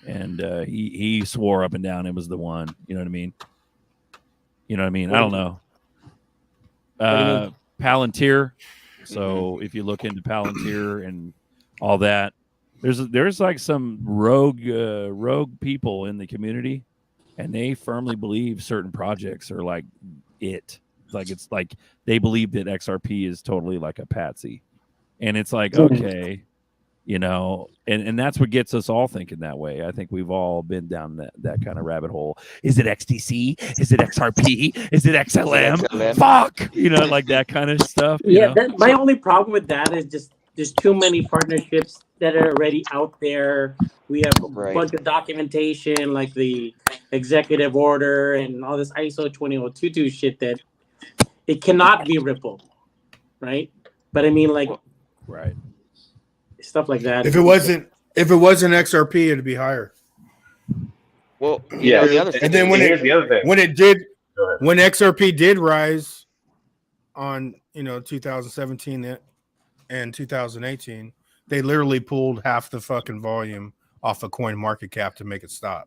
And he swore up and down it was the one. You know what I mean? I don't know. Palantir. So if you look into Palantir and all that, there's like some rogue people in the community, and they firmly believe certain projects are like it. It's like they believe that XRP is totally like a patsy, and it's like, okay, and that's what gets us all thinking that way. I think we've all been down that kind of rabbit hole. Is it XTC? Is it XRP? Is it XLM? Fuck, like that kind of stuff. Yeah, my only problem with that is just there's too many partnerships that are already out there. We have a bunch of documentation, like the executive order and all this ISO 20022 shit that it cannot be rippled, right? But I mean, like, stuff like that. If it wasn't XRP, it'd be higher. Well, yeah. The other thing, and then when XRP did rise on 2017 and 2018. They literally pulled half the fucking volume off of Coin Market Cap to make it stop.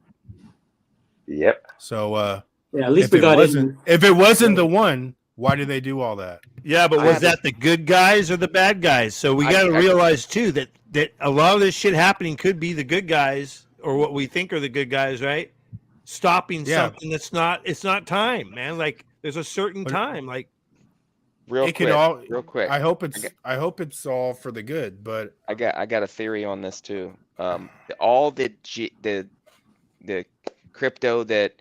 Yep. So at least we got it. If it wasn't the one, why did they do all that? Yeah, but was that the good guys or the bad guys? So we got to realize too that a lot of this shit happening could be the good guys or what we think are the good guys, right? Stopping something that's not. It's not time, man. Like there's a certain time, like. Real quick. I hope it's all for the good, but I got a theory on this too. All the crypto that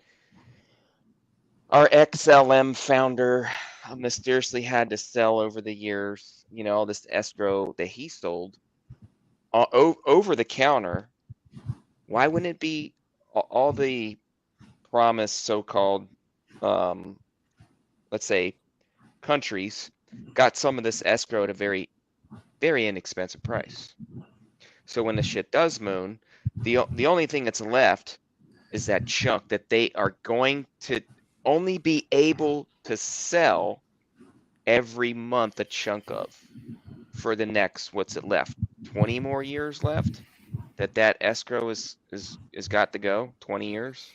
our XLM founder mysteriously had to sell over the years, all this escrow that he sold over the counter. Why wouldn't it be all the promised so-called, let's say, countries got some of this escrow at a very, very inexpensive price. So when the shit does moon, the only thing that's left is that chunk that they are going to only be able to sell every month a chunk of for the next, what's it left? 20 more years left that escrow is got to go. 20 years.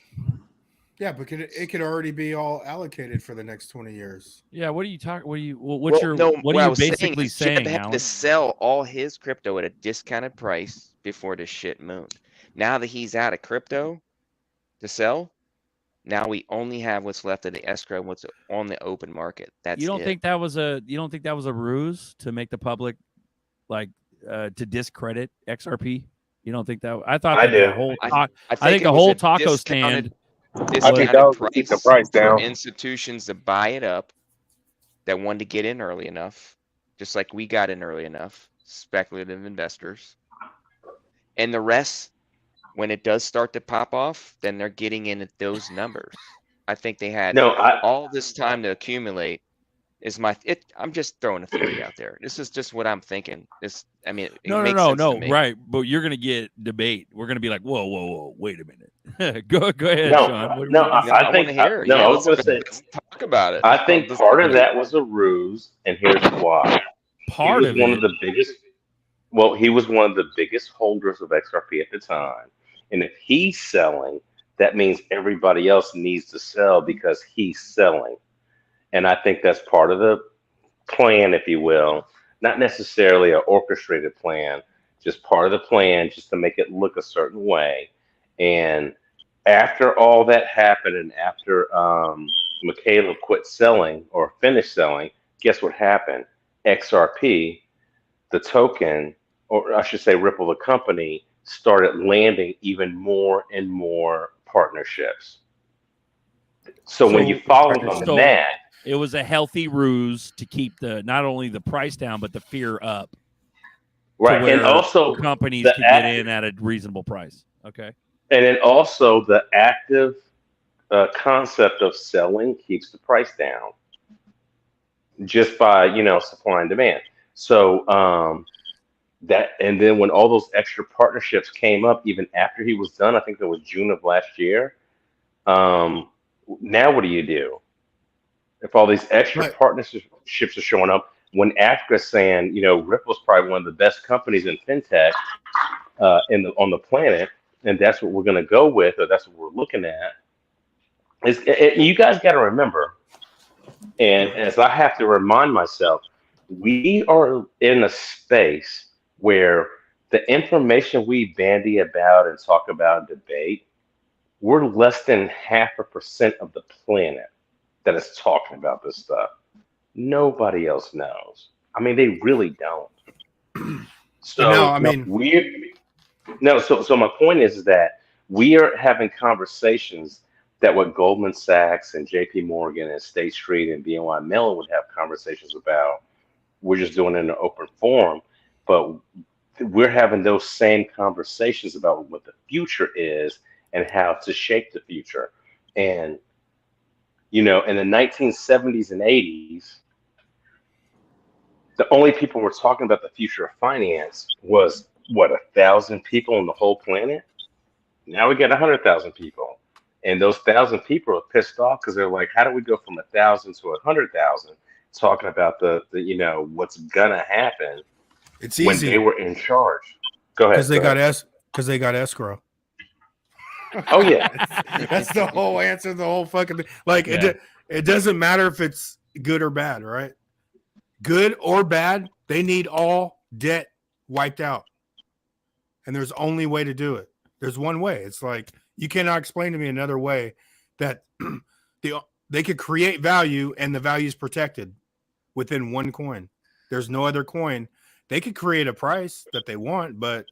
Yeah, but it could already be all allocated for the next 20 years. Yeah, what are you talking? What are you basically saying? He had to sell all his crypto at a discounted price before this shit mooned. Now that he's out of crypto to sell, now we only have what's left of the escrow, what's on the open market. That's you don't think that was a ruse to make the public to discredit XRP? You don't think that? I thought I do. I think the whole taco stand. I think that would keep the price down for institutions to buy it up that wanted to get in early enough, just like we got in early enough, speculative investors. And the rest, when it does start to pop off, then they're getting in at those numbers. I think they had all this time to accumulate. I'm just throwing a theory out there. This is just what I'm thinking. No, right. But you're gonna get debate. We're gonna be like, whoa, wait a minute. go ahead, Sean. I think let's talk about it. I think part of that was a ruse, and here's why. He was one of the biggest holders of XRP at the time, and if he's selling, that means everybody else needs to sell because he's selling. And I think that's part of the plan, if you will, not necessarily an orchestrated plan just part of the plan, just to make it look a certain way. And after all that happened, and after Michaela quit selling or finished selling, guess what happened? XRP, the token, or I should say Ripple, the company, started landing even more and more partnerships. So when you follow them, that it was a healthy ruse to keep not only the price down but the fear up, right, and also companies could get in at a reasonable price. Okay, and then also the active concept of selling keeps the price down just by supply and demand. So that, and then when all those extra partnerships came up, even after he was done, I think that was June of last year. Now what do you do if all these extra partnerships are showing up? When Africa's saying, Ripple's probably one of the best companies in fintech on the planet, and that's what we're going to go with, or that's what we're looking at. You guys got to remember, and as I have to remind myself, we are in a space where the information we bandy about and talk about and debate, we're less than 0.5% of the planet that is talking about this stuff. Nobody else knows. I mean, they really don't. So so my point is that we are having conversations that what Goldman Sachs and JP Morgan and State Street and BNY Mellon would have conversations about. We're just doing it in an open forum, but we're having those same conversations about what the future is and how to shape the future. And, in the 1970s and 80s, the only people were talking about the future of finance was, 1,000 people on the whole planet? Now we got 100,000 people. And those 1,000 people are pissed off because they're like, how do we go from 1,000 to 100,000? Talking about the what's gonna happen. It's when easy. They were in charge. Go ahead. Because they got escrow. Oh yeah, that's the whole answer. The whole fucking thing. Like it doesn't matter if it's good or bad, right? Good or bad, they need all debt wiped out, and there's only way to do it. There's one way. It's like you cannot explain to me another way that they could create value and the value is protected within one coin. There's no other coin. They could create a price that they want, but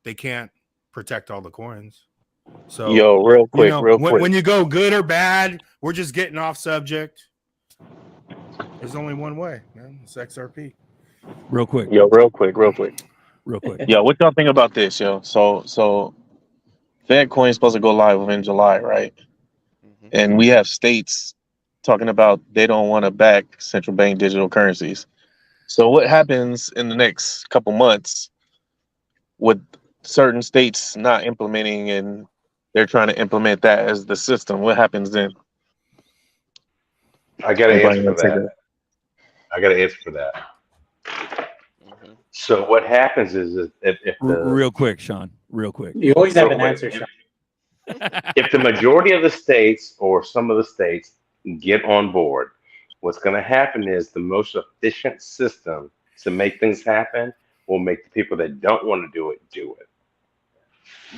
they can't protect all the coins. So, real quick. When you go good or bad, we're just getting off subject. There's only one way, man. It's XRP. Real quick. Real quick. Yo, what y'all think about this, yo? So Fed coin is supposed to go live in July, right? Mm-hmm. And we have states talking about they don't want to back central bank digital currencies. So what happens in the next couple months with certain states not implementing and they're trying to implement that as the system? What happens then? I got to answer for that. Mm-hmm. So what happens is if real quick, Sean, real quick. You always have an answer, Sean. If the majority of the states or some of the states get on board, what's going to happen is the most efficient system to make things happen will make the people that don't want to do it.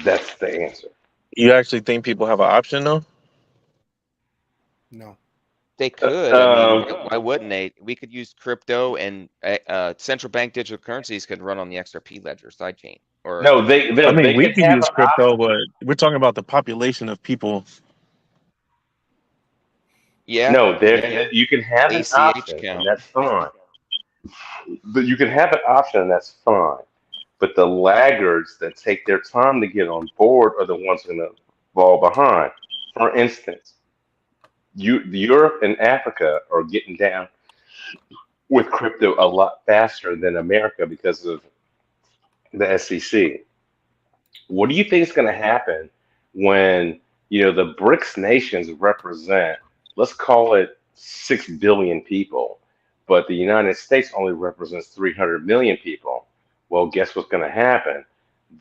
That's the answer. You actually think people have an option, though? No. They could. I mean, why wouldn't they? We could use crypto, and central bank digital currencies could run on the XRP ledger sidechain. Or no, they we can use crypto, but we're talking about the population of people. Yeah. No, you can have an option, and that's fine. You can have an option, and that's fine. But the laggards that take their time to get on board are the ones going to fall behind. For instance, Europe and Africa are getting down with crypto a lot faster than America because of the SEC. What do you think is going to happen when the BRICS nations represent, let's call it 6 billion people, but the United States only represents 300 million people? Well, guess what's going to happen?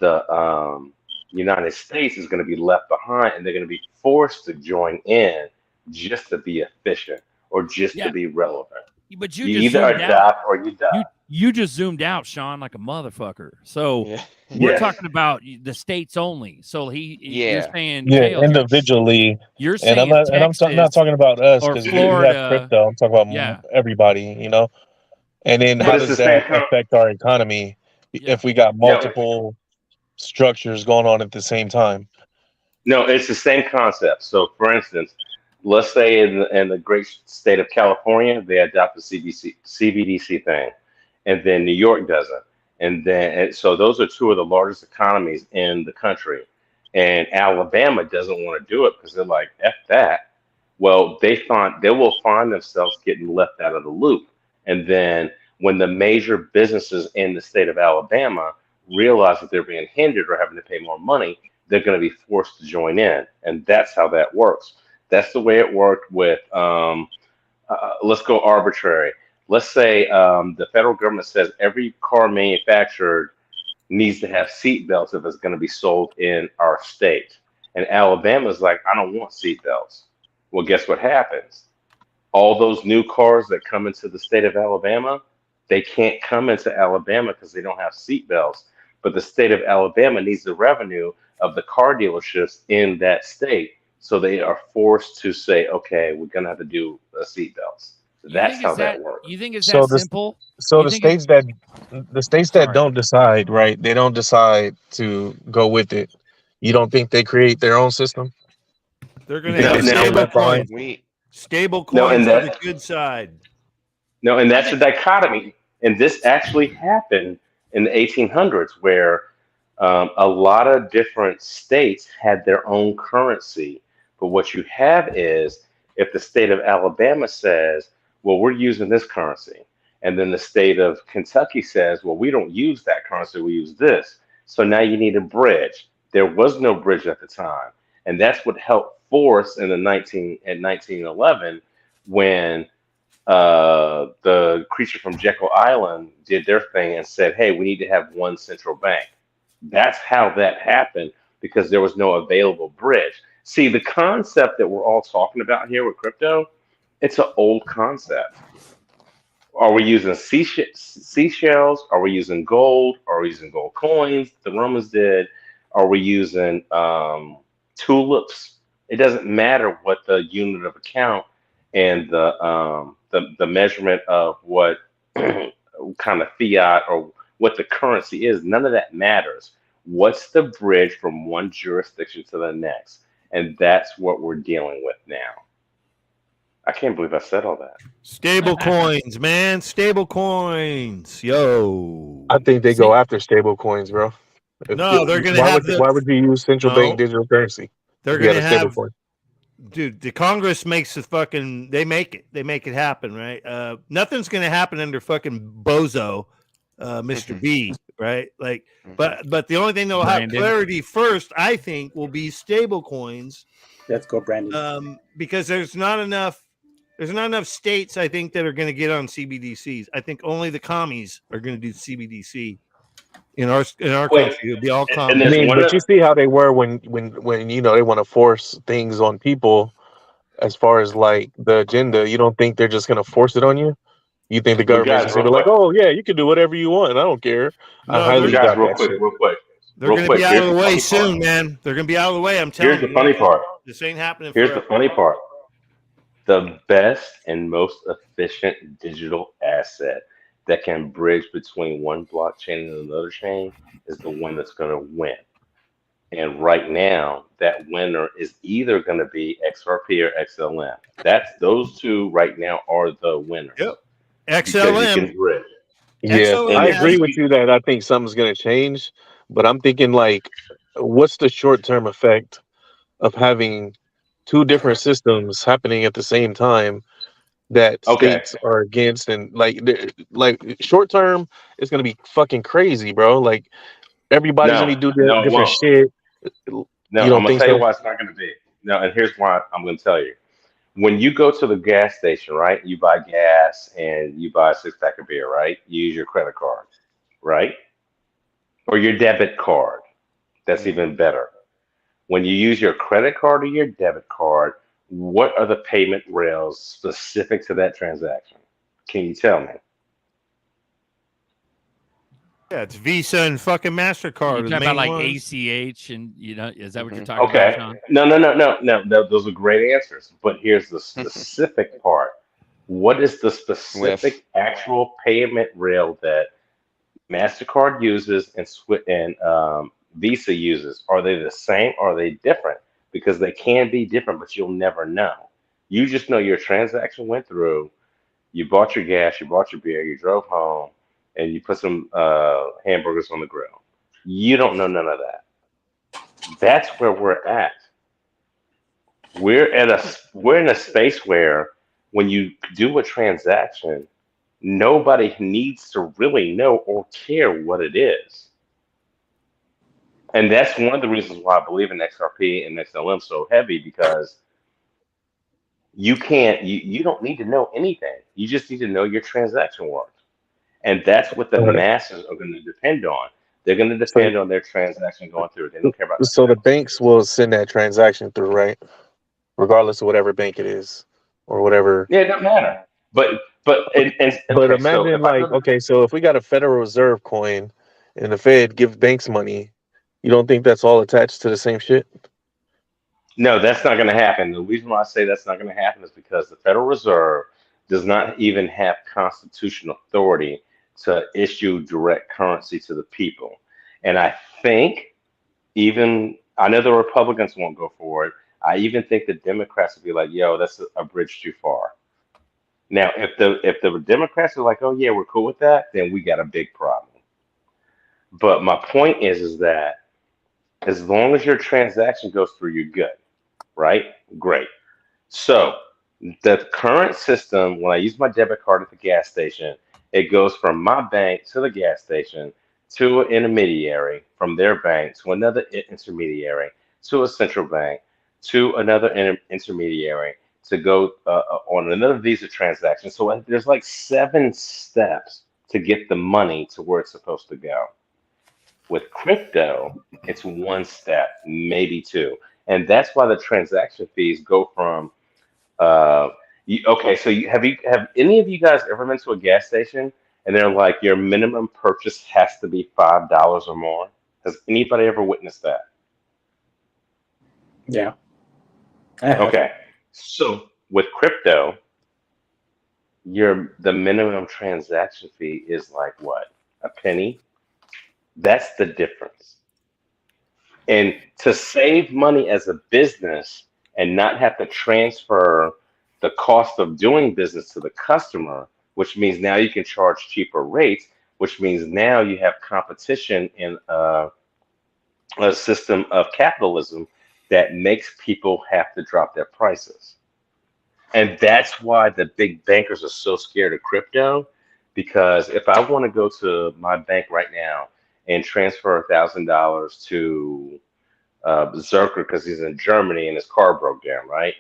The United States is going to be left behind, and they're going to be forced to join in just to be efficient or just to be relevant. But you either adopt or you die. you just zoomed out, Sean, like a motherfucker. So Yeah. we're Yes. talking about the states only. So you're Yeah. saying Yeah, jail. individually. You're And saying I'm Texas not talking about us or because we have Florida. crypto. I'm talking about Yeah. everybody, And then But how it's does the same that affect our economy Yeah. if we got No, multiple structures going on at the same time? no, it's the same concept. So, for instance, let's say in the great state of California, they adopt the CBDC thing, and then New York doesn't. So those are two of the largest economies in the country. And Alabama doesn't want to do it because they're like, F that. Well, they will find themselves getting left out of the loop. And then when the major businesses in the state of Alabama realize that they're being hindered or having to pay more money, they're going to be forced to join in. And that's how that works. That's the way it worked with, let's go arbitrary. Let's say the federal government says every car manufactured needs to have seat belts if it's going to be sold in our state. And Alabama's like, I don't want seat belts. Well, guess what happens? All those new cars that come into the state of Alabama, they can't come into Alabama because they don't have seat belts. But the state of Alabama needs the revenue of the car dealerships in that state. So they are forced to say, okay, we're going to have to do seat belts. That's how that works. You think it's So that simple? So You the think states that don't decide, right? They don't decide to go with it. You don't think they create their own system? They're You going to think have they still stable left behind? coins. Stable No, coins and for the that good side. no, and that's the dichotomy. And this actually happened in the 1800s, where a lot of different states had their own currency. But what you have is if the state of Alabama says, well, we're using this currency, and then the state of Kentucky says, well, we don't use that currency, we use this. So now you need a bridge. There was no bridge at the time. And that's what helped force in 1911 when the creature from Jekyll Island did their thing and said, hey, we need to have one central bank. That's how that happened because there was no available bridge. See, the concept that we're all talking about here with crypto, it's an old concept. Are we using seashells? Are we using gold? Are we using gold coins? The Romans did. Are we using tulips? It doesn't matter what the unit of account and the measurement of what kind of fiat or what the currency is. None of that matters. What's the bridge from one jurisdiction to the next? And that's what we're dealing with now. I can't believe I said all that. Stable coins, man. Stable coins. Yo. I think they go after stable coins, bro. No, they're going to have why would you use central bank digital currency? They're if you going had to a stable have, coin? dude, the Congress makes the fucking, they make it happen, right? Nothing's going to happen under fucking bozo, Mr. B, right? Like, but the only thing that will have clarity first, I think, will be stable coins. Let's go, Brandon. Because there's not enough states, I think, that are going to get on CBDCs. I think only the commies are going to do CBDC in our country. It'll be all commies. I mean, but you see how they were when they want to force things on people as far as like the agenda. You don't think they're just going to force it on you? You think the government's just going to be like, oh yeah, you can do whatever you want. I don't care. I highly doubt that shit. Real quick. They're going to be out of the way soon, man. They're going to be out of the way. I'm telling you. Here's the funny part. This ain't happening. Here's the funny part. The best and most efficient digital asset that can bridge between one blockchain and another chain is the one that's going to win. And right now, that winner is either going to be XRP or XLM. Those two right now are the winners. Yep. XLM. Yeah, I agree with you that I think something's going to change, but I'm thinking like, what's the short-term effect of having two different systems happening at the same time that states are against? And like short term, it's gonna be fucking crazy, bro. Like everybody's gonna do different shit. No, I'm gonna tell you why it's not gonna be. No, and here's why I'm gonna tell you. When you go to the gas station, right? You buy gas and you buy a 6-pack of beer, right? You use your credit card, right? Or your debit card. That's even better. When you use your credit card or your debit card, what are the payment rails specific to that transaction? Can you tell me? Yeah, it's Visa and fucking MasterCard. You talking about like ACH and is that what you're talking about, Sean? No. Those are great answers. But here's the specific part. What is the specific actual payment rail that MasterCard uses and Visa uses? Are they the same? Or are they different? Because they can be different, but you'll never know. You just know your transaction went through. You bought your gas, you bought your beer, you drove home, and you put some hamburgers on the grill. You don't know none of that. That's where we're at. We're in a space where when you do a transaction, nobody needs to really know or care what it is. And that's one of the reasons why I believe in XRP and XLM so heavy, because you don't need to know anything. You just need to know your transaction worked. And that's what the masses are going to depend on. They're going to depend on their transaction going through. They don't care about So the banks will send that transaction through, right? Regardless of whatever bank it is or whatever. Yeah, it doesn't matter. But imagine so if we got a Federal Reserve coin and the Fed gives banks money, you don't think that's all attached to the same shit? No, that's not going to happen. The reason why I say that's not going to happen is because the Federal Reserve does not even have constitutional authority to issue direct currency to the people. And I think I know the Republicans won't go for it. I even think the Democrats will be like, yo, that's a bridge too far. Now, if the Democrats are like, oh yeah, we're cool with that, then we got a big problem. But my point is that as long as your transaction goes through, you're good, right? Great. So the current system, when I use my debit card at the gas station, it goes from my bank to the gas station to an intermediary, from their bank to another intermediary, to a central bank, to another intermediary, to go on another Visa transaction. So there's like 7 steps to get the money to where it's supposed to go. With crypto, it's 1 step, maybe 2. And that's why the transaction fees go from have any of you guys ever been to a gas station and they're like, your minimum purchase has to be $5 or more? Has anybody ever witnessed that? Yeah. Okay. So with crypto, the minimum transaction fee is like what? A penny? That's the difference. And to save money as a business and not have to transfer the cost of doing business to the customer, which means now you can charge cheaper rates, which means now you have competition in a system of capitalism that makes people have to drop their prices. And that's why the big bankers are so scared of crypto, because if I want to go to my bank right now and transfer $1,000 to Zerker because he's in Germany and his car broke down, right?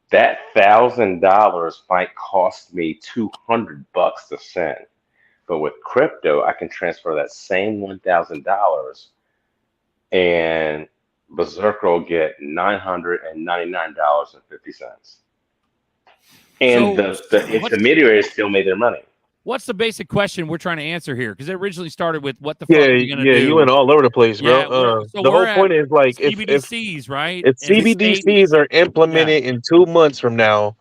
That $1,000 might cost me $200 to send. But with crypto, I can transfer that same $1,000 and Berserker will get $999.50. And the intermediaries still made their money. What's the basic question we're trying to answer here? Because it originally started with what the fuck are we going to do? Yeah, you went all over the place, bro. So the whole point is like CBDCs, right? If CBDCs are implemented in 2 months from now,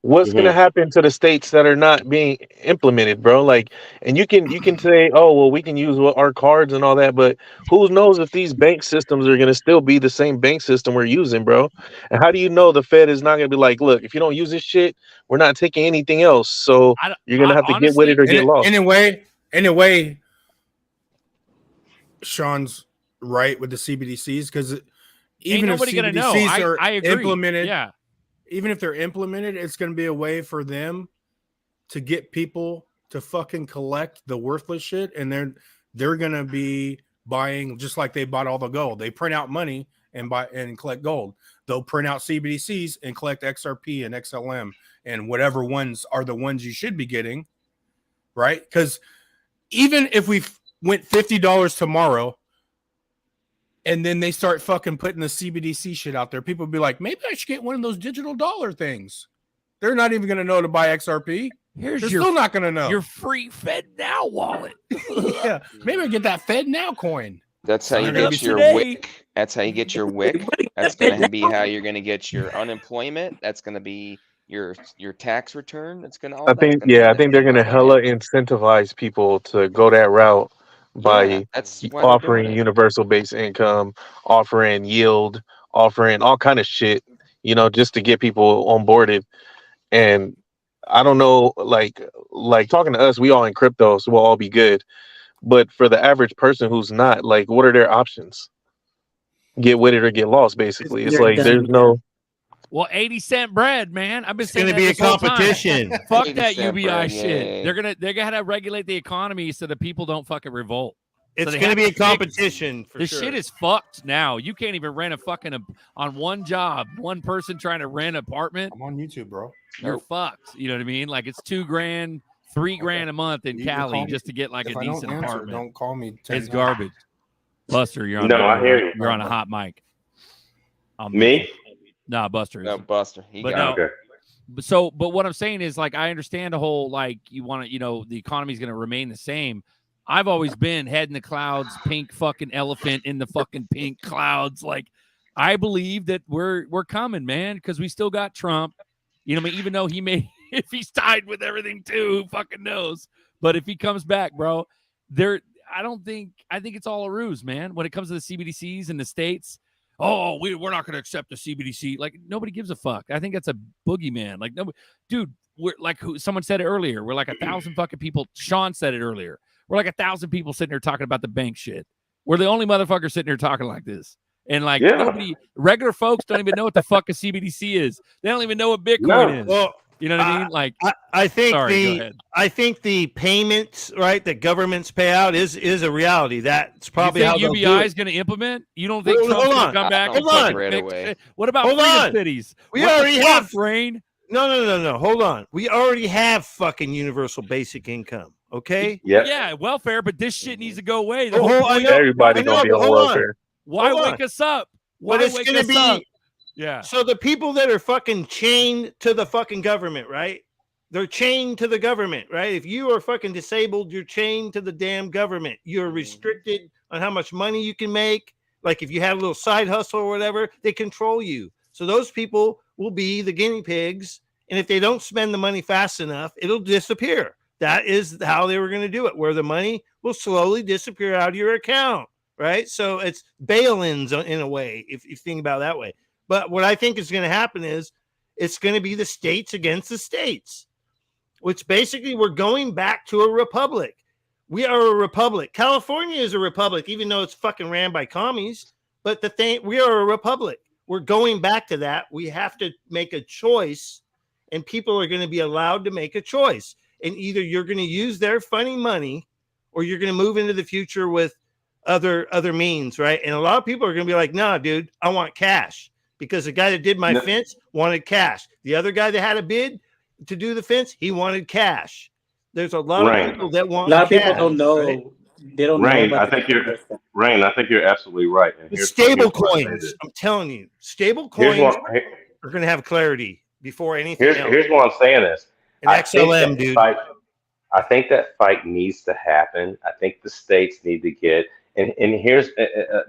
what's going to happen to the states that are not being implemented, bro? Like, and you can say, oh, well, we can use our cards and all that, but who knows if these bank systems are going to still be the same bank system we're using, bro? And how do you know the Fed is not going to be like, look, if you don't use this shit, we're not taking anything else. So you're going to have to get with it or get lost. Anyway, Sean's right with the CBDCs, because even if CBDCs are implemented, even if they're implemented, it's going to be a way for them to get people to fucking collect the worthless shit, and they're going to be buying just like they bought all the gold. They print out money and buy and collect gold. They'll print out CBDCs and collect XRP and XLM and whatever ones are the ones you should be getting, right? Because even if we went $50 tomorrow, and then they start fucking putting the CBDC shit out there, people will be like, maybe I should get one of those digital dollar things. They're not even going to know to buy XRP. Here's They're your still not gonna know. your free Fed Now wallet. Yeah, maybe I get that Fed Now coin. That's how you Sign up get your today. WIC. That's how you get your WIC. Everybody That's got going to Fed be now. how you're going to get your unemployment. That's going to be your tax return. That's going to all I that's think, going to yeah, I end up think they're being gonna on the hella hand. incentivize people to go that route Yeah, by that's why they're doing offering it. universal base income, offering yield, offering all kind of shit, just to get people onboarded. And I don't know, like talking to us, we all in crypto, so we'll all be good. But for the average person who's not, like, what are their options? Get with it or get lost, basically. It's They're like there's done. no. Well, 80-cent bread, man. I've been It's saying going to that be a this whole time. competition. Fuck 80 that cent UBI bread, shit. yay. They're gonna regulate the economy so that people don't fucking revolt. It's they going to have be a fix- competition for The sure. shit is fucked now. You can't even rent a fucking on one job, one person trying to rent an apartment. I'm on YouTube, bro. You're Nope. fucked. You know what I mean? Like it's $2,000, $3,000 a month in You can call Cali me- just to get like if a I don't decent answer, apartment. don't call me. 10 It's times. garbage. Buster, you're on. No, I hear you. You're on a hot mic. I'll mute Me? you. Nah, Buster. No, isn't. Buster. He But got no. it. Okay. But what I'm saying is, like, I understand the whole, like, you want to, the economy's going to remain the same. I've always been head in the clouds, pink fucking elephant in the fucking pink clouds. Like, I believe that we're coming, man, because we still got Trump. You know what I mean? Even though he may, if he's tied with everything too, who fucking knows? But if he comes back, bro, I think it's all a ruse, man. When it comes to the CBDCs in the States, we're not going to accept the CBDC. Like, nobody gives a fuck. I think that's a boogeyman. Like, nobody, dude, we're like, someone said it earlier. We're like 1,000 fucking people. Sean said it earlier. We're like 1,000 people sitting here talking about the bank shit. We're the only motherfuckers sitting here talking like this. And like nobody, regular folks don't even know what the fuck a CBDC is. They don't even know what Bitcoin is. Well, you know what I mean? Like, I think sorry, go ahead. I think the payments, right, that governments pay out is a reality. That's probably you how think they'll UBI do is it. going to implement? You don't think Hold Trump's going on. to come back and Hold on. fucking Right fix away. it? What about Hold freedom on. cities? We What the already fuck, have Rain? No. Hold on. We already have fucking universal basic income. Okay. Yep. Yeah, welfare, but this shit needs to go away. The Oh, whole I point- know. Everybody I gonna know, be but on hold on. welfare. Why Hold wake on. us up? Why But it's wake gonna us be up? Yeah. so the people that are fucking chained to the fucking government, right? They're chained to the government, right? If you are fucking disabled, you're chained to the damn government. You're restricted on how much money you can make. Like if you have a little side hustle or whatever, they control you. So those people will be the guinea pigs. And if they don't spend the money fast enough, it'll disappear. That is how they were going to do it, where the money will slowly disappear out of your account, right? So it's bail-ins in a way, if you think about it that way. But what I think is going to happen is it's going to be the states against the states, which basically we're going back to a republic. We are a republic. California is a republic, even though it's fucking ran by commies. But the thing, we are a republic. We're going back to that. We have to make a choice, and people are going to be allowed to make a choice. And either you're going to use their funny money, or you're going to move into the future with other means, right? And a lot of people are going to be like, "Nah, dude, I want cash," because the guy that did my No. fence wanted cash. The other guy that had a bid to do the fence, he wanted cash. There's a lot Right. of people that A want lot of people cash, don't know. right? They don't know Rain, about I think you're absolutely right. And The here's stable why I say coins, this. I'm telling you, stable Here's coins what, are going to have clarity before anything else. here's what I'm saying is And I think XLM, that dude. I think that fight needs to happen. I think the states need to get and here's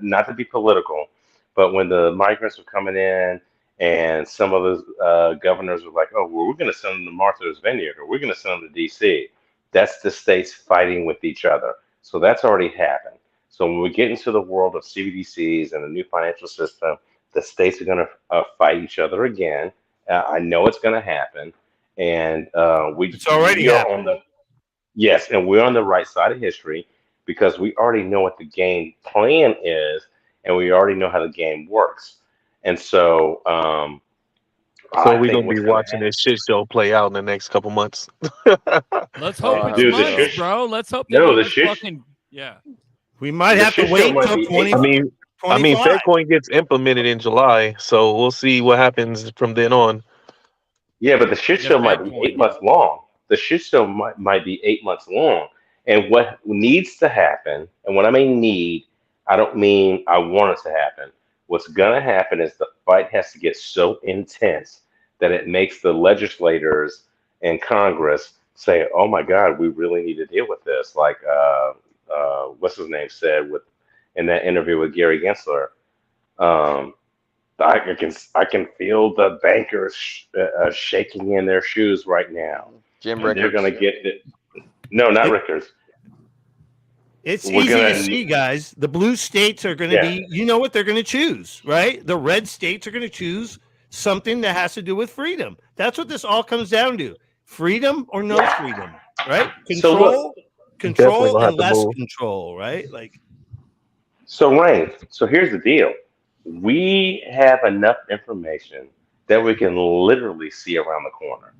not to be political, but when the migrants were coming in and some of the governors were like, "Oh, well, we're going to send them to Martha's Vineyard or we're going to send them to D.C." That's the states fighting with each other. So that's already happened. So when we get into the world of CBDCs and the new financial system, the states are going to fight each other again. I know it's going to happen, and It's already we are happened. on the yes, and we're on the right side of history because we already know what the game plan is, and we already know how the game works. And so, So I we're think gonna what's be going to watching this shit show play out in the next couple months. Let's hope I it's hope Dude, the months, shit- bro. Let's hope they No, don't the even shit- fucking We might The have to shit show wait might until be 20, I mean, 25. Bitcoin gets implemented in July, so we'll see what happens from then on. Yeah, but the shit The show might Fed be coin. 8 months long. The shit show might be 8 months long. And what needs to happen, and when I mean need, I don't mean I want it to happen. What's going to happen is the fight has to get so intense that it makes the legislators and Congress say, "Oh my God, we really need to deal with this." Like what's his name said in that interview with Gary Gensler. Um, I can feel the bankers shaking in their shoes right now, Jim and they're Rickards. gonna get it. No, not Rickards. It's We're easy gonna to see, guys. The blue states are going to Yeah. be, you know what they're going to choose, right? The red states are going to choose something that has to do with freedom. That's what this all comes down to. Freedom or no freedom, right? So look, Definitely Control gonna have and to less move. control, right? Like, so Rain. So here's the deal. We have enough information that we can literally see around the corner.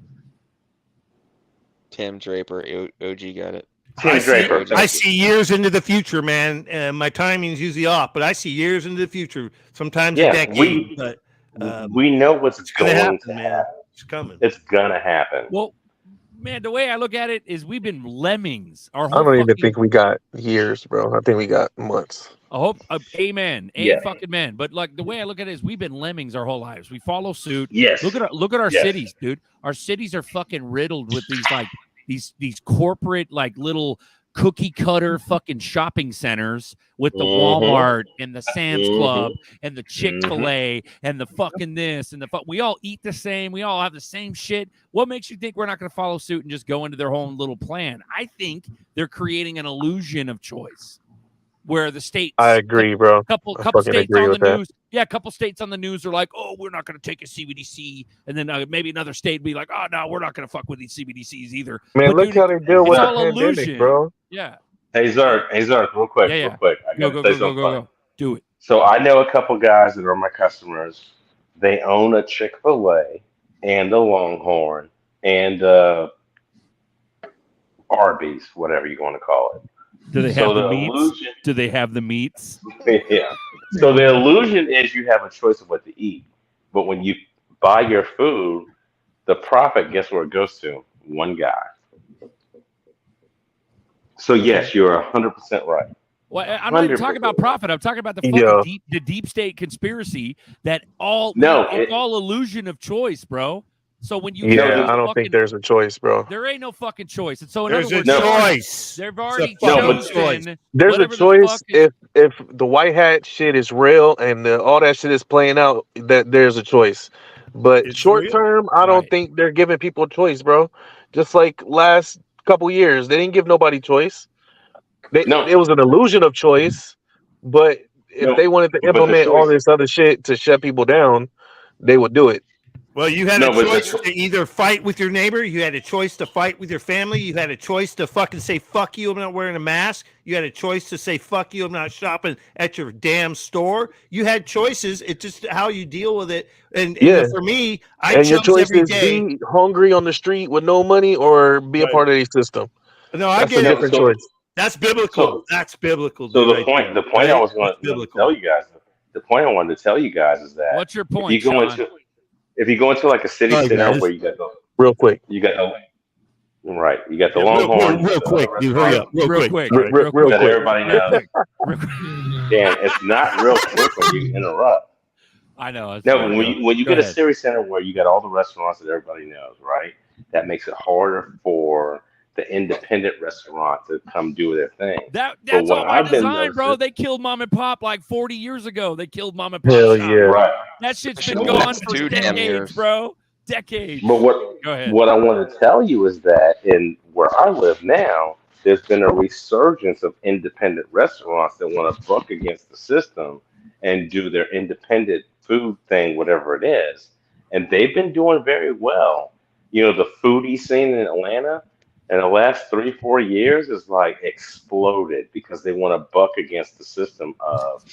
Tim Draper, OG got it. Tim Draper. I see years into the future, man. My timing's usually off, but I see years into the future, sometimes a decade. We know what's it's gonna going happen, to man. happen. It's coming. It's gonna happen. Well, man, the way I look at it is we've been lemmings. Our I whole don't even fucking- think we got years, bro. I think we got months. I hope, amen, Yeah. fucking man. But like the way I look at it is, we've been lemmings our whole lives. We follow suit. Yes. Look at our Yes. cities, dude. Our cities are fucking riddled with these like these corporate like little cookie cutter fucking shopping centers with the Walmart and the Sam's Club and the Chick-fil-A and the fucking this and the we all eat the same. We all have the same shit. What makes you think we're not going to follow suit and just go into their own little plan? I think they're creating an illusion of choice. Where the states, I agree, bro. Couple fucking states agree on the with that. news, a couple states on the news are like, "Oh, we're not going to take a CBDC," and then maybe another state be like, "Oh no, we're not going to fuck with these CBDCs either." Man, But look dude, how they deal it's with the all pandemic, illusion. bro. Yeah. Hey Zerk, real quick, Yeah. real quick. I Go, gotta go, say go, something go, funny. go. Do it. So I know a couple guys that are my customers. They own a Chick-fil-A and a Longhorn and Arby's, whatever you want to call it. Do they So have the the meats? illusion- Do they have the meats? Yeah. So the illusion is you have a choice of what to eat. But when you buy your food, the profit, guess where it goes to? One guy. So yes, you're 100% right. Well, I'm not even talking 100% about profit. I'm talking about the Yeah. fucking deep state conspiracy that it's all illusion of choice, bro. So when you Yeah, go to I don't think there's a choice, bro. there ain't no fucking choice. And so in There's other a words, choice. they've already No, but chosen. There's a whatever the choice fuck is- if the white hat shit is real and all that shit is playing out, that there's a choice. But It's short real. term, I don't Right. think they're giving people a choice, bro. Just like last couple years, they didn't give nobody choice. No. It was an illusion of choice, but if No, they wanted to but the implement all choice- this other shit to shut people down, they would do it. Well, you had No, a but choice the- to either fight with your neighbor, you had a choice to fight with your family, you had a choice to fucking say fuck you, I'm not wearing a mask, you had a choice to say fuck you, I'm not shopping at your damn store. You had choices. It's just how you deal with it. And Yeah. for me, I And your chose choice every is day. be hungry on the street with no money or be a Right. part of the system. No, I That's a get it. different choice. That's biblical. That's biblical. So dude, the right point, there, the point I right? was going That's to biblical. tell you guys, the point I wanted to tell you guys is that What's your if you point, go Sean? if you go into like a city Sorry, center guys. where you got the Real quick. you got the right, you got the Yeah, Longhorn, real quick, dude, hurry up. Real quick. Real that quick. everybody Real knows. quick. Real quick. Dan, it's not real quick when you interrupt. I know. it's No, fine. when you Go get a ahead. city center where you got all the restaurants that everybody knows, right? That makes it harder for the independent restaurant to come do their thing. That's what all by I've been design, bro. noticing- They killed mom and pop like 40 years ago. They killed mom and pop. Hell shops. yeah. Right. That shit's been Especially gone that's for 2 damn decades, years. bro. Decades. But Go ahead. what I want to tell you is that in where I live now, there's been a resurgence of independent restaurants that want to buck against the system and do their independent food thing, whatever it is. And they've been doing very well. You know, the foodie scene in Atlanta in the last 3-4 years is like exploded because they want to buck against the system of,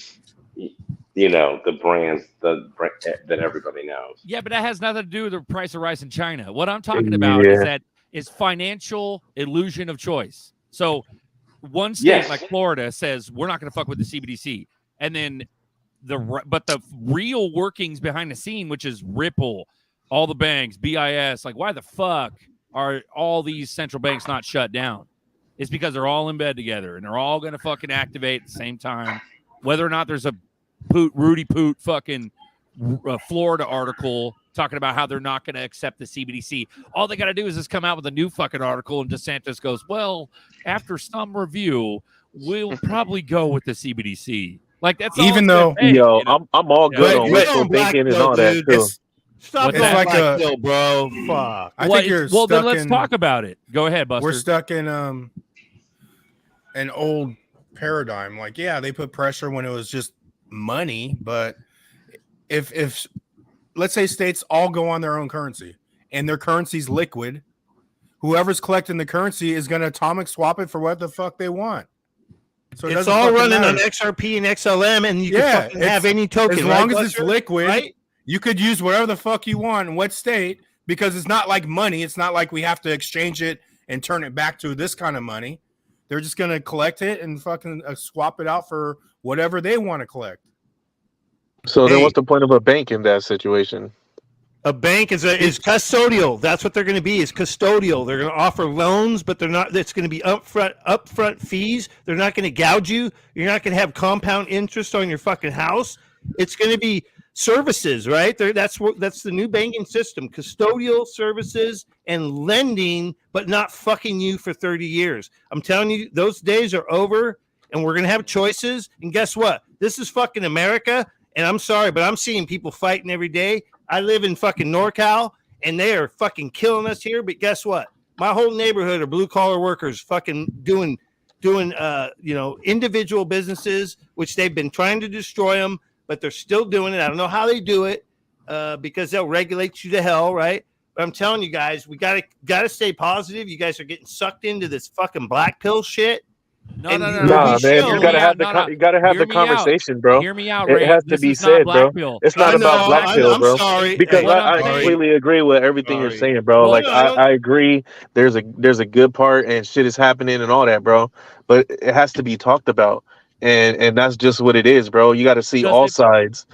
you know, the brands that everybody knows. Yeah, but that has nothing to do with the price of rice in China. What I'm talking about is financial illusion of choice. So one state Yes. like Florida says we're not going to fuck with the CBDC, and then the real workings behind the scene, which is Ripple, all the banks, BIS, like why the fuck are all these central banks not shut down? It's because they're all in bed together and they're all going to fucking activate at the same time, whether or not there's a Rudy Poot fucking Florida article talking about how they're not going to accept the CBDC. All they got to do is just come out with a new fucking article, and DeSantis goes, well, after some review, we'll probably go with the CBDC. Like, that's all Even it's gonna though- take, Yo, you know? I'm all good Wait, on you're wishful going black thinking and pill, all that dude. too. Stop What's going that? Like black a- pill, bro. Fuck. I think you're Well, then stuck let's in- talk about it. Go ahead, Buster. We're stuck in an old paradigm. Like, yeah, they put pressure when it was just money, but if let's say states all go on their own currency and their currency's liquid, whoever's collecting the currency is going to atomic swap it for what the fuck they want. So It's doesn't all fucking running on matter. XRP and XLM, and you Yeah, can fucking have any token. as long right, as it's Buster? liquid, right? you could use whatever the fuck you want in what state, because it's not like money. It's not like we have to exchange it and turn it back to this kind of money. They're just going to collect it and fucking swap it out for whatever they want to collect. So then Hey. what's the point of a bank in that situation? A bank is custodial. That's what they're going to be. Is custodial. They're going to offer loans, but they're not. It's going to be upfront fees. They're not going to gouge you. You're not going to have compound interest on your fucking house. It's going to be services, right? That's the new banking system: custodial services and lending, but not fucking you for 30 years. I'm telling you, those days are over, and we're going to have choices. And guess what? This is fucking America. And I'm sorry, but I'm seeing people fighting every day. I live in fucking NorCal, and they are fucking killing us here. But guess what? My whole neighborhood are blue collar workers, fucking doing individual businesses, which they've been trying to destroy them, but they're still doing it. I don't know how they do it, because they'll regulate you to hell, right? But I'm telling you guys, we gotta stay positive. You guys are getting sucked into this fucking black pill shit. No, no, no, Nah, no. man, you gotta have the conversation, bro. Hear me out, It Ray. has to This be is not said, black bro. pill. It's not about black pill, bro. I'm sorry. Because Hey, I completely agree with everything you're saying, bro. Well, like no, I agree. There's a good part and shit is happening and all that, bro. But it has to be talked about, and that's just what it is, bro. You got to see all sides.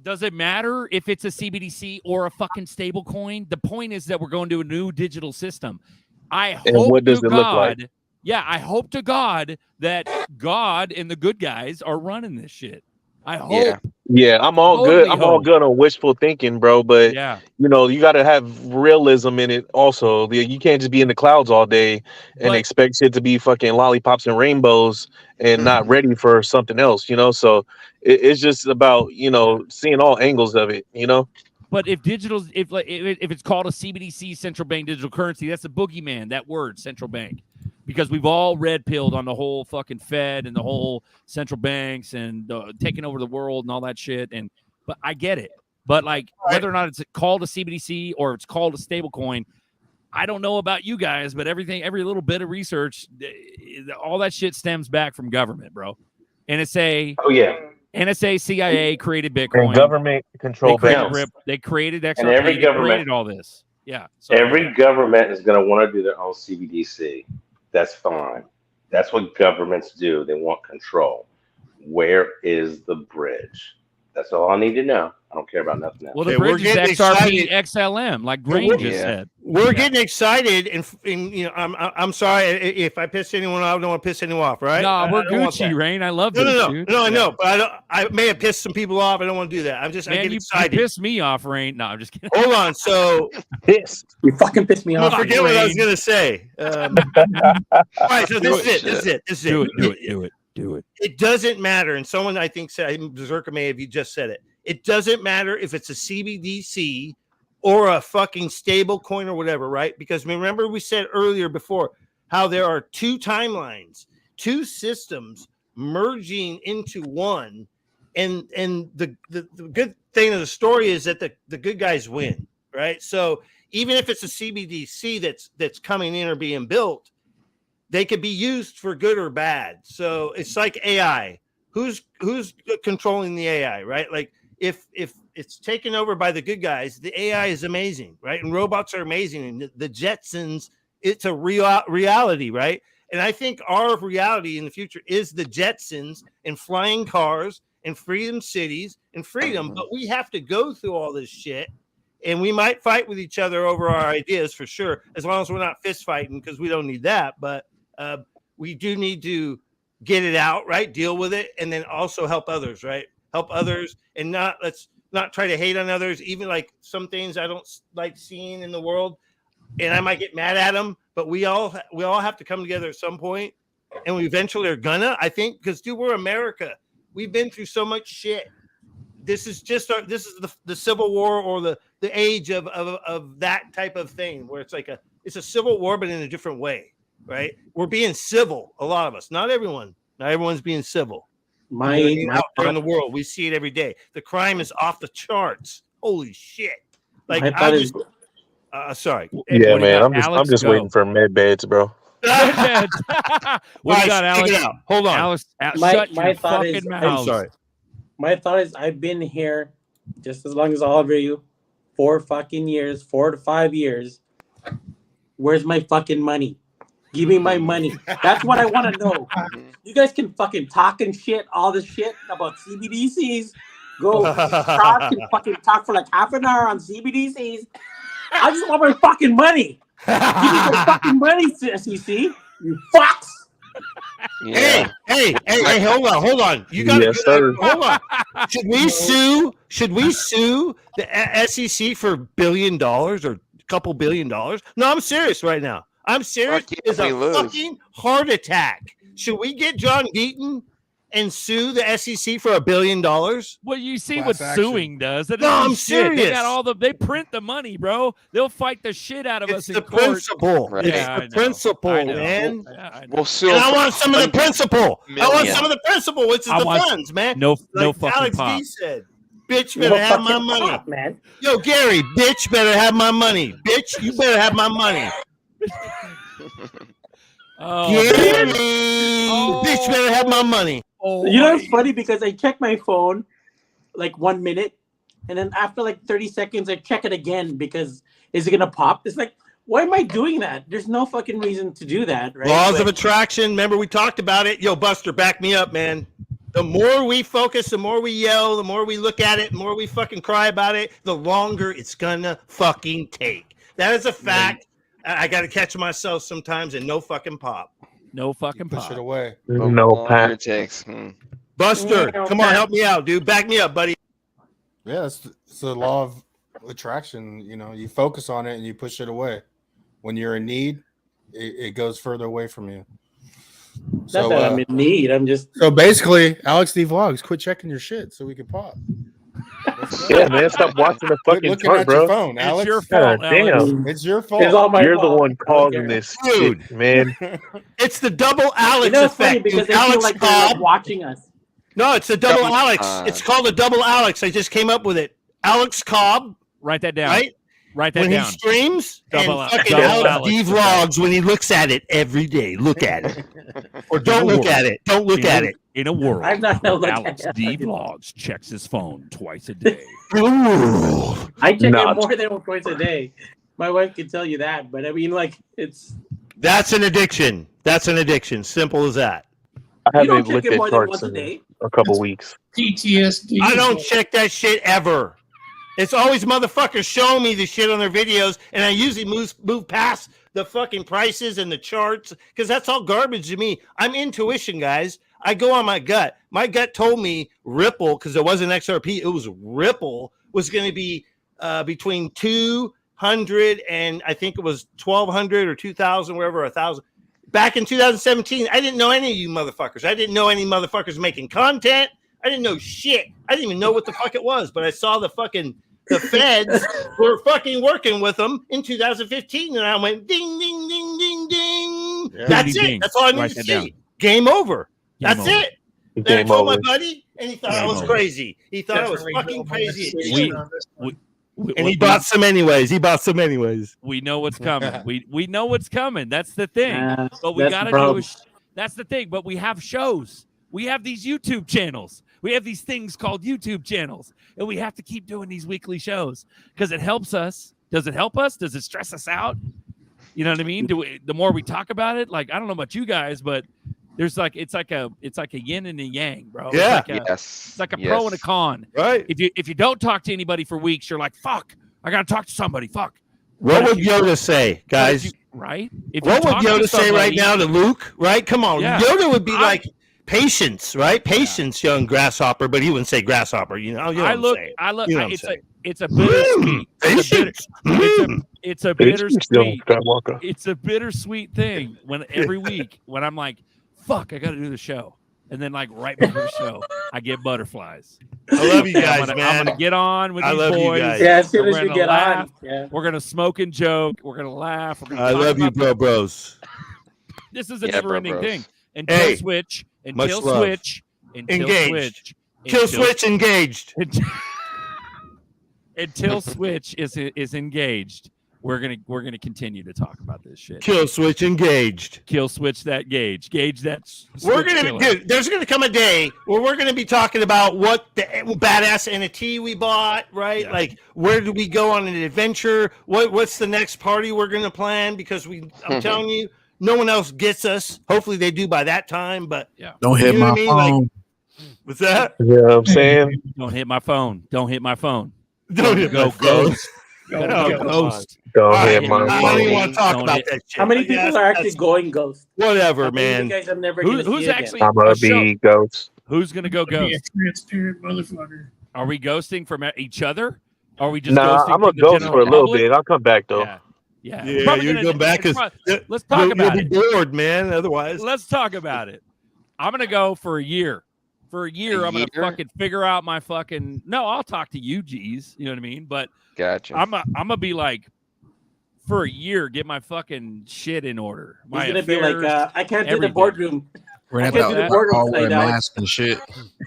Does it matter if it's a CBDC or a fucking stable coin? The point is that we're going to a new digital system. I And hope what does to it look like? God, yeah, I hope to God that God and the good guys are running this shit. I hope. Yeah, I'm all Totally good. I'm all hope. good on wishful thinking, bro. But Yeah. you got to have realism in it. Also, you can't just be in the clouds all day and expect shit to be fucking lollipops and rainbows and not ready for something else. So it's just about seeing all angles of it. But if it's called a CBDC, central bank digital currency, that's a boogeyman, that word, central bank. Because we've all red pilled on the whole fucking Fed and the whole central banks and taking over the world and all that shit. But I get it. But whether or not it's called a CBDC or it's called a stable coin, I don't know about you guys, but every little bit of research, all that shit stems back from government, bro. NSA. Oh yeah. NSA, CIA created Bitcoin. And government control banks. They created XRP. And every they government created all this. Yeah. So, every government is going to want to do their own CBDC. That's fine. That's what governments do. They want control. Where is the bridge? That's all I need to know. I don't care about nothing else. Well, the bridge is XRP, XLM, like Grain just said. We're getting excited, and I'm sorry if I piss anyone off. I don't want to piss anyone off, right? No, we're I don't want Gucci, that. Rain. I love No, this, no, no, dude. no. I know, but I may have pissed some people off. I don't want to do that. I Man, get you excited. pissed me off, Rain. No, I'm just kidding. Hold on. So you fucking pissed me I off. forget what I was gonna say. All right, so this is it. Do it. It doesn't matter. And someone I think said, Berserker may have you just said it. It doesn't matter if it's a CBDC or a fucking stable coin or whatever, right? Because remember we said earlier before how there are two timelines, two systems merging into one. And the good thing of the story is that the good guys win, right? So even if it's a CBDC that's coming in or being built, they could be used for good or bad. So it's like AI. Who's controlling the AI, right? Like if it's taken over by the good guys, the AI is amazing, right? And robots are amazing. And the Jetsons, it's a reality, right? And I think our reality in the future is the Jetsons and flying cars and freedom cities and freedom. But we have to go through all this shit. And we might fight with each other over our ideas for sure, as long as we're not fist fighting, because we don't need that. But we do need to get it out, right? Deal with it, and then also help others, right? Help others, and not let's not try to hate on others, even like some things I don't like seeing in the world, and I might get mad at them. But we all have to come together at some point, and we eventually are gonna. I think because dude, we're America. We've been through so much shit. This is just the Civil War or the age of that type of thing where it's like it's a civil war, but in a different way, right? We're being civil, a lot of us, not everyone. Not everyone's being civil. Out there in the world, we see it every day. The crime is off the charts. Holy shit! Like sorry. Yeah, man. I'm just waiting for med beds, bro. What do you got, Alex? Hold on. Alex, my your thought fucking is, mouth. I'm sorry. My thought is, I've been here just as long as all of you, 4 fucking years, 4 to 5 years. Where's my fucking money? Give me my money. That's what I want to know. You guys can fucking talk and shit, all this shit about CBDCs. Go talk and fucking talk for like half an hour on CBDCs. I just want my fucking money. Give me my fucking money, SEC. You fucks. Yeah. Hey, hold on. You got to hold on. Should we sue the SEC for $1 billion or a couple $1 billion? No, I'm serious right now. I'm serious. It's a fucking heart attack. Should we get John Deaton and sue the SEC for $1 billion? Well, you see what suing does. That I'm serious. They got they print the money, bro. They'll fight the shit out of us in court. Principle. Right. It's Yeah, the principle, man. We'll sue. And I want some of the principle. Million. I want some of the principle, which is the funds, man. No like fucking Alex pop. D said. Bitch better have my money. Pop, man. Yo, Gary, bitch better have my money. Bitch, you better have my money. Gary, bitch better have my money. You know, it's funny because I check my phone like 1 minute, and then after like 30 seconds, I check it again because is it gonna pop? It's like, why am I doing that? There's no fucking reason to do that, right? Laws of attraction. Remember, we talked about it. Yo, Buster, back me up, man. The more we focus, the more we yell, the more we look at it, the more we fucking cry about it, the longer it's gonna fucking take. That is a fact. I got to catch myself sometimes and no fucking pop. No fucking Push pop. it away. No pack. It takes. Buster, come on, help me out, dude. Back me up, buddy. Yeah, it's the law of attraction. You know, you focus on it and you push it away. When you're in need, it goes further away from you. Not that I'm in need. I'm just so basically, Alex D Vlogs, quit checking your shit so we can pop. Yeah, man, stop watching the fucking looking chart, at bro. your phone, Alex. It's your fault, God, Alex. damn. It's your fault. it's all my You're fault. the one causing this Dude. shit, man. It's the double Alex You know, it's funny effect. because Dude. they feel Alex like they're Cobb. like watching us. No, it's a double Double- Alex. It's called a double Alex. I just came up with it. Alex Cobb, Write that down. right? Write that When down. he streams, Double and Al- fucking double Alex D Alex. Vlogs when he looks at it every day. Look at it. Or don't look at it. Don't look at it. In a world, I'm not gonna look Alex at D it. Vlogs checks his phone twice a day. Ooh. I check Not. it more than twice a day. My wife can tell you that, but I mean, like, it's That's an addiction. That's an addiction. Simple as that. I you don't haven't check looked it at more than charts once a in day. a couple weeks. PTSD. I don't check that shit ever. It's always motherfuckers showing me the shit on their videos, and I usually move past the fucking prices and the charts because that's all garbage to me. I'm intuition, guys. I go on my gut. My gut told me Ripple, because it wasn't XRP, it was Ripple, was going to be between 200 and I think it was 1,200 or 2,000, wherever, 1,000. Back in 2017, I didn't know any of you motherfuckers. I didn't know any motherfuckers making content. I didn't know shit. I didn't even know what the fuck it was, but I saw the feds were fucking working with them in 2015, and I went ding, ding, ding, ding, ding. Yeah. That's Ding, it. ding. That's all I need Write to that see. down. Game over. Game That's over. it. Then I Game told over. my buddy, and he thought I was over. crazy. He thought I was fucking crazy. And he we- bought some anyways. We know what's coming. we know what's coming. That's the thing. But we That's gotta the do problem. that's the thing. But we have shows. We have these YouTube channels. We have these things called YouTube channels, and we have to keep doing these weekly shows because it helps us. Does it help us? Does it stress us out? You know what I mean? The more we talk about it, like I don't know about you guys, but there's like it's like a yin and a yang, bro. Yeah. It's like a pro and a con. Right. If you don't talk to anybody for weeks, you're like, fuck, I gotta talk to somebody. Fuck. What But would if you- Yoda say, but if right? you- right? If you What would talk to Yoda say right somebody- now to Luke? Right? Come on. Yeah. Yoda would be like, patience, right? Patience, young grasshopper, but he wouldn't say grasshopper. You know what I'm saying. You know what I'm saying. It's a bittersweet. Patience. It's a Patience, young bittersweet. Skywalker. It's a bittersweet thing when every week when I'm like, fuck, I got to do the show, and then like right before the show, I get butterflies. I love you guys, I'm man. gonna get on with I these love you boys. guys. Yeah, as soon We're as you gonna get laugh. on. Yeah. We're gonna smoke and joke. We're gonna laugh. We're gonna I talk love you, about bros. This is a Yeah, never-ending bros. thing until Hey, Switch. much Until love. Switch. Until Engaged. Switch. Kill until- switch engaged. Until Switch is engaged, we're gonna continue to talk about this shit. Kill switch engaged. Kill switch that gauge. Gauge that. We're gonna dude, there's gonna come a day where we're gonna be talking about what the badass NFT we bought, right? Yeah. Like where do we go on an adventure? What's the next party we're gonna plan? Because I'm telling you, no one else gets us. Hopefully they do by that time, but Don't hit you know my what I mean? phone. Like, what's that? You know what I'm saying? Don't hit my phone. Don't hit my phone. Don't hit go my phone. ghost. Oh, Go come ghost. Don't All hit right, my I don't even phone. want to talk Don't about hit- that shit. How many But yeah, people are actually going ghost? whatever, How many of man? you guys have never gonna Who's see actually I'm gonna a show? be ghost. Who's gonna go Be a ghost? transparent motherfucker. Are we ghosting from each other? Are we just Nah, ghosting I'm a from the ghost general for a little public? bit. I'll come back though. Yeah. Yeah, We're probably you're gonna- going back because let's talk about you'll it. be bored, man. Otherwise, Let's talk about it. I'm gonna go for a year. For a year, I'm gonna fucking figure out my fucking. No, I'll talk to you, G's. You know what I mean? But Gotcha. I'm gonna be like, for a year, get my fucking shit in order. My He's gonna be affairs, like, I can't do the everything. boardroom. We're I gonna can't do the have boardroom all wear tonight, Alex. masks and shit.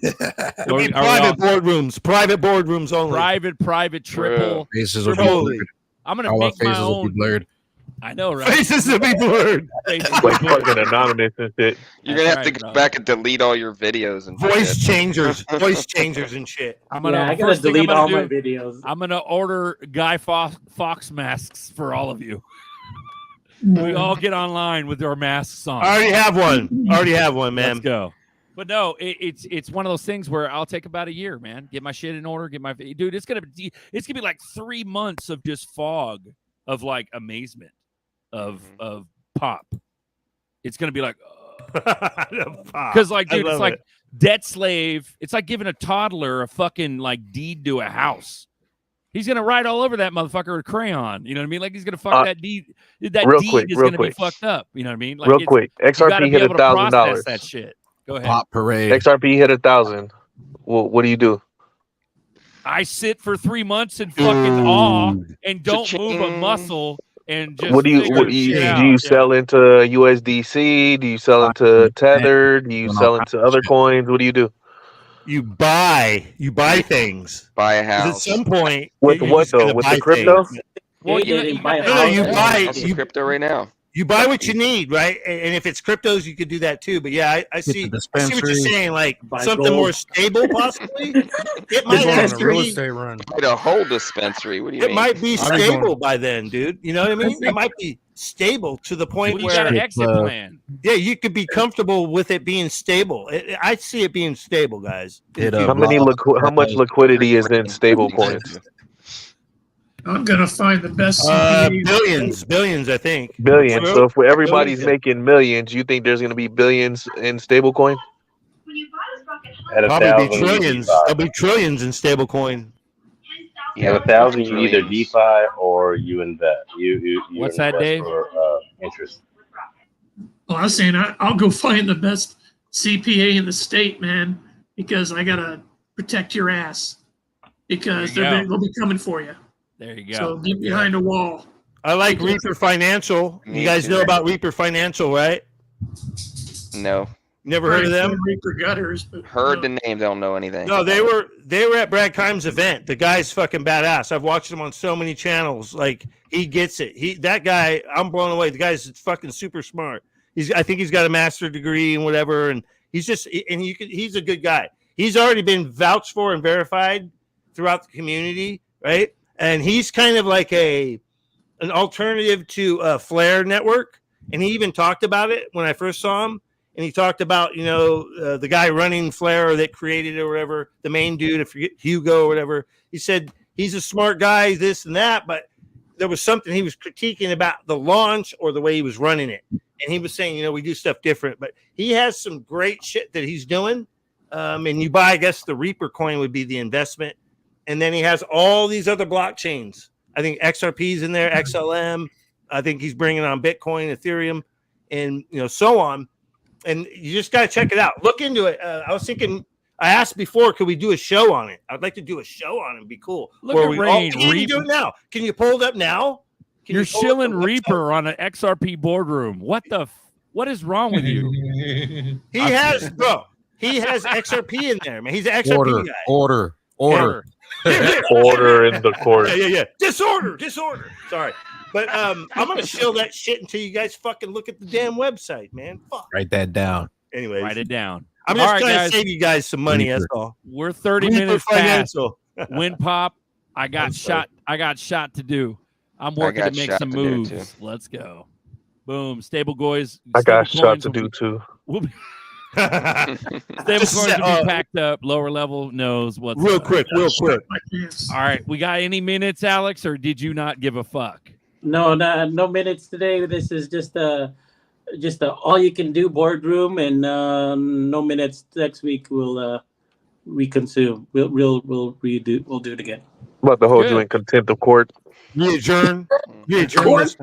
it'll be Are we private boardrooms. Private boardrooms only. private triple. Faces will be Totally. blurred. I'm gonna All our make my faces will be own. blurred. I know, right? Faces will be blurred. Faces will Like be blurred. fucking anonymous and shit. You're That's gonna have right, to go bro. back and delete all your videos and Voice shit. changers. Voice changers and shit. I'm gonna. Yeah, I gotta first thing I'm delete all gonna my do, videos. I'm gonna order Guy Fox masks for all of you. We all get online with our masks on. I already have one, man. Let's go. But no, it's one of those things where I'll take about a year, man. Get my shit in order. Dude. It's gonna be like 3 months of just fog of like amazement of pop. It's gonna be like because like dude, it's like debt slave. It's like giving a toddler a fucking like deed to a house. He's gonna write all over that motherfucker with crayon. You know what I mean? Like he's gonna fuck that deed. That real deed quick, is real gonna quick. be fucked up. You know what I mean? Like Real quick, you gotta XRP be hit able to process $1,000. that shit. Go ahead. Pop parade. XRP hit 1,000. Well, what do you do? I sit for 3 months in fucking awe and don't move a muscle and just What do you figure do? shit You out. sell into USDC? Do you sell into Tether? Do you sell into other coins? What do you do? You buy things. Buy a 'Cause at house. some point, With you're what just gonna though? With buy the crypto? things. Well, They didn't buy a No, house. you buy House in crypto right now. You buy what you need, right? And if it's cryptos, you could do that too. But yeah, I see what you're saying. Like Buy something gold. more stable, possibly. It might Going on a actually real estate run. Buy a whole dispensary. What do you It mean? might be I'll be stable going- by then, dude. You know what I mean? It might be stable to the point Well, you got an where, exit plan. yeah, you could be comfortable with it being stable. I see it being stable, guys. Hit How much liquidity is in stable coins? I'm gonna find the best CPA. Billions, I think. Billions. So if everybody's Billions. making millions, you think there's going to be billions in stablecoin? At Probably 1,000, be you trillions. DeFi. There'll be trillions in stablecoin. At 1,000, you either DeFi or you invest. You What's that, invest Dave? For interest. Well, I was saying I'll go find the best CPA in the state, man, because I gotta protect your ass because There you they'll be coming for you. There you go. So get behind a wall. I like Reaper Financial. You Me guys too. know about Reaper Financial, right? No. Never heard of them? Reaper gutters, but Heard the name, don't know anything. No, they were at Brad Kimes' event. The guy's fucking badass. I've watched him on so many channels. Like he gets it. That guy, I'm blown away. The guy's fucking super smart. I think he's got a master's degree and whatever, and he's a good guy. He's already been vouched for and verified throughout the community, right? And he's kind of like an alternative to Flare Network, and he even talked about it when I first saw him. And he talked about, the guy running Flare that created it or whatever, the main dude, I forget, Hugo or whatever. He said he's a smart guy, this and that, but there was something he was critiquing about the launch or the way he was running it. And he was saying, we do stuff different, but he has some great shit that he's doing. And you buy, I guess the Reaper coin would be the investment. And then he has all these other blockchains. I think XRP's in there, XLM. I think he's bringing on Bitcoin, Ethereum, and so on. And you just got to check it out. Look into it. I was thinking, I asked before, could we do a show on it? I'd like to do a show on it. It'd be cool. Look at Rain. Can you do it now? Can you pull it up now? You're shilling Reaper on an XRP boardroom. What is wrong with you? He has XRP in there, man. He's an XRP guy. Order. Order in the court. Yeah. Disorder. Sorry. But I'm gonna shill that shit until you guys fucking look at the damn website, man. Fuck. Write that down. Anyways. Write it down. I'm just trying to save you guys some money, that's all. We're 30 minutes past. Win pop. I got shot to do. I'm working to make some moves. Let's go. Boom. Stable coins. I got shot to do too. Stable coins will be packed up. Lower level knows what's real quick. All right. We got any minutes, Alex, or did you not give a fuck? No minutes today. This is just a all you can do boardroom, and no minutes next week. We'll reconsume. We'll do it again. About to hold you in contempt of court. You adjourn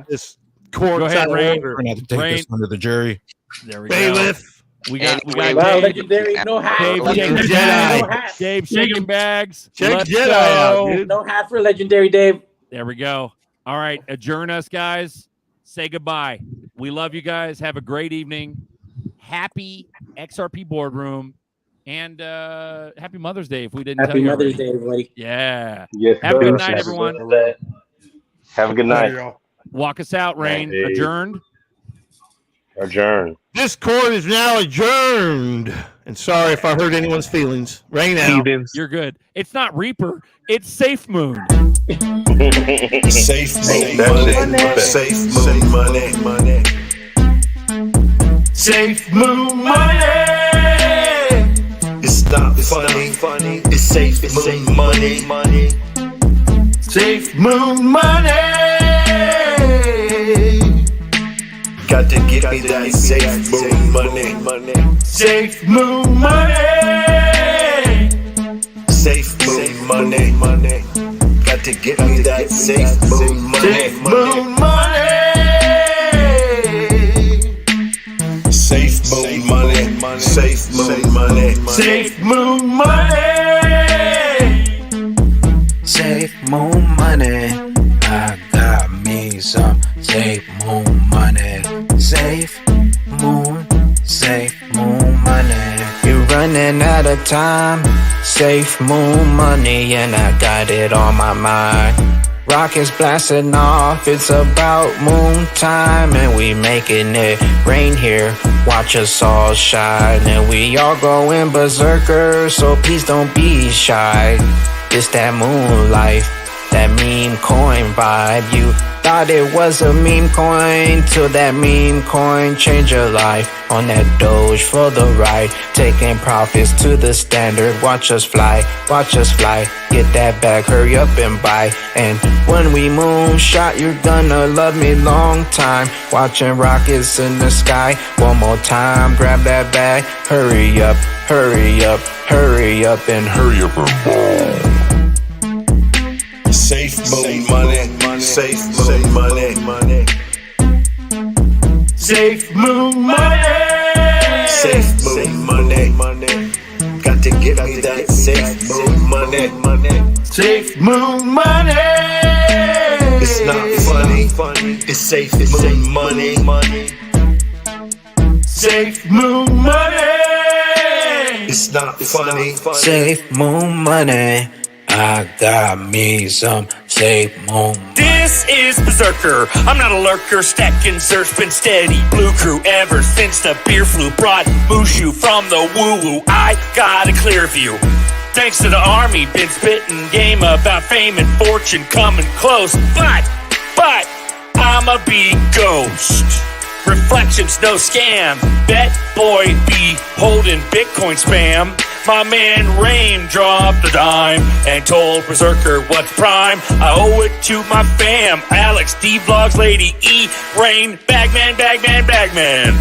this court. Go ahead, Rain. We're gonna have to take this under the jury. There we Bailiff. go. We got legendary. No hat. Dave shaking bags. Check Jedi out, dude. No hat for legendary Dave. There we go. All right, adjourn us, guys. Say goodbye. We love you guys. Have a great evening. Happy XRP Boardroom. And happy Mother's Day if we didn't tell you. Happy Mother's Day, everybody. Yeah. Yes, have a good night, everyone. Have a good night. Walk us out, Rain. Adjourned. This court is now adjourned. And sorry if I hurt anyone's feelings. Rain out. You're good. It's not Reaper. It's Safe Moon. Safe Moon money. Safe Moon money. Safe Moon money. It's not funny. It's Safe Moon money. Safe Moon money. Got to give me that Safe Moon money. Safe Moon money. Safe Moon money. Got to get me that Safe Moon money. Safe Moon money. Safe Moon money. Safe Moon money. Safe Moon money. Safe Moon money. I got me some Safe Moon money. Safe Moon money. You're running out of time. Safe Moon money, and I got it on my mind. Rockets blasting off, it's about moon time, and we making it rain here. Watch us all shine, and we all going berserker, so please don't be shy. It's that moon life, that meme coin vibe. You thought it was a meme coin, till that meme coin changed your life. On that Doge for the ride, taking profits to the standard. Watch us fly, get that bag, hurry up and buy. And when we moonshot, you're gonna love me long time. Watching rockets in the sky, one more time, grab that bag. Hurry up, and hurry up and ball. Safe Moon money. Safe Moon money. Safe Moon money. Safe Moon money. Got to get me that Safe Moon money. Safe Moon money. It's not funny. It's Safe Moon money. Safe Moon money. It's not funny. Safe Moon money. I got me some Safe Moon. This is Berserker. I'm not a lurker, stacking zerts, been steady blue crew ever since the beer flu brought Mushu from the woo-woo. I got a clear view. Thanks to the army, been spitting game about fame and fortune coming close. But I'm a big ghost. Reflections, no scam. Bet boy be holding Bitcoin spam. My man Rain dropped a dime and told Berserker what's prime. I owe it to my fam, Alex, D-Vlogs, Lady E, Rain, Bagman.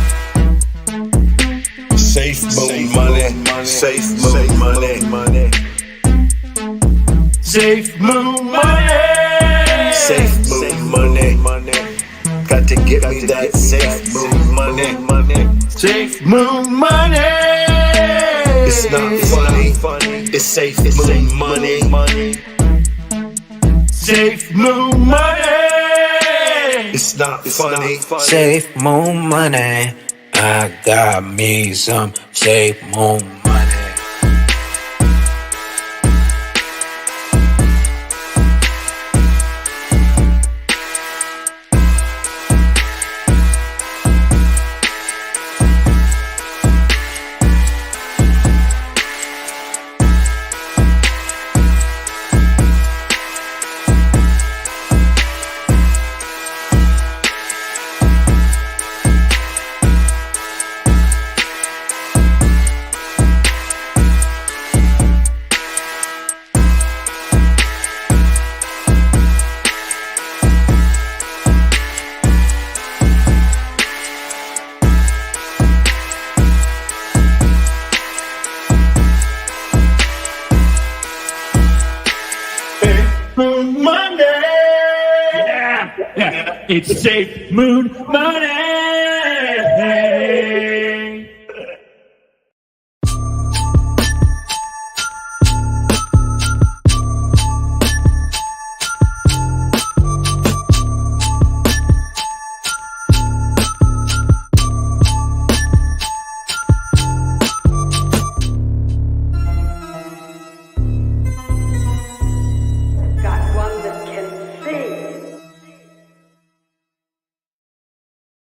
Safe moon money, safe moon money. Safe moon money, safe moon money. Got to get me that safe moon money, safe moon money. It's not funny, it's safe moon money. Safe moon money. It's not funny. Safe moon money. I got me some safe moon money. It's safe moon money.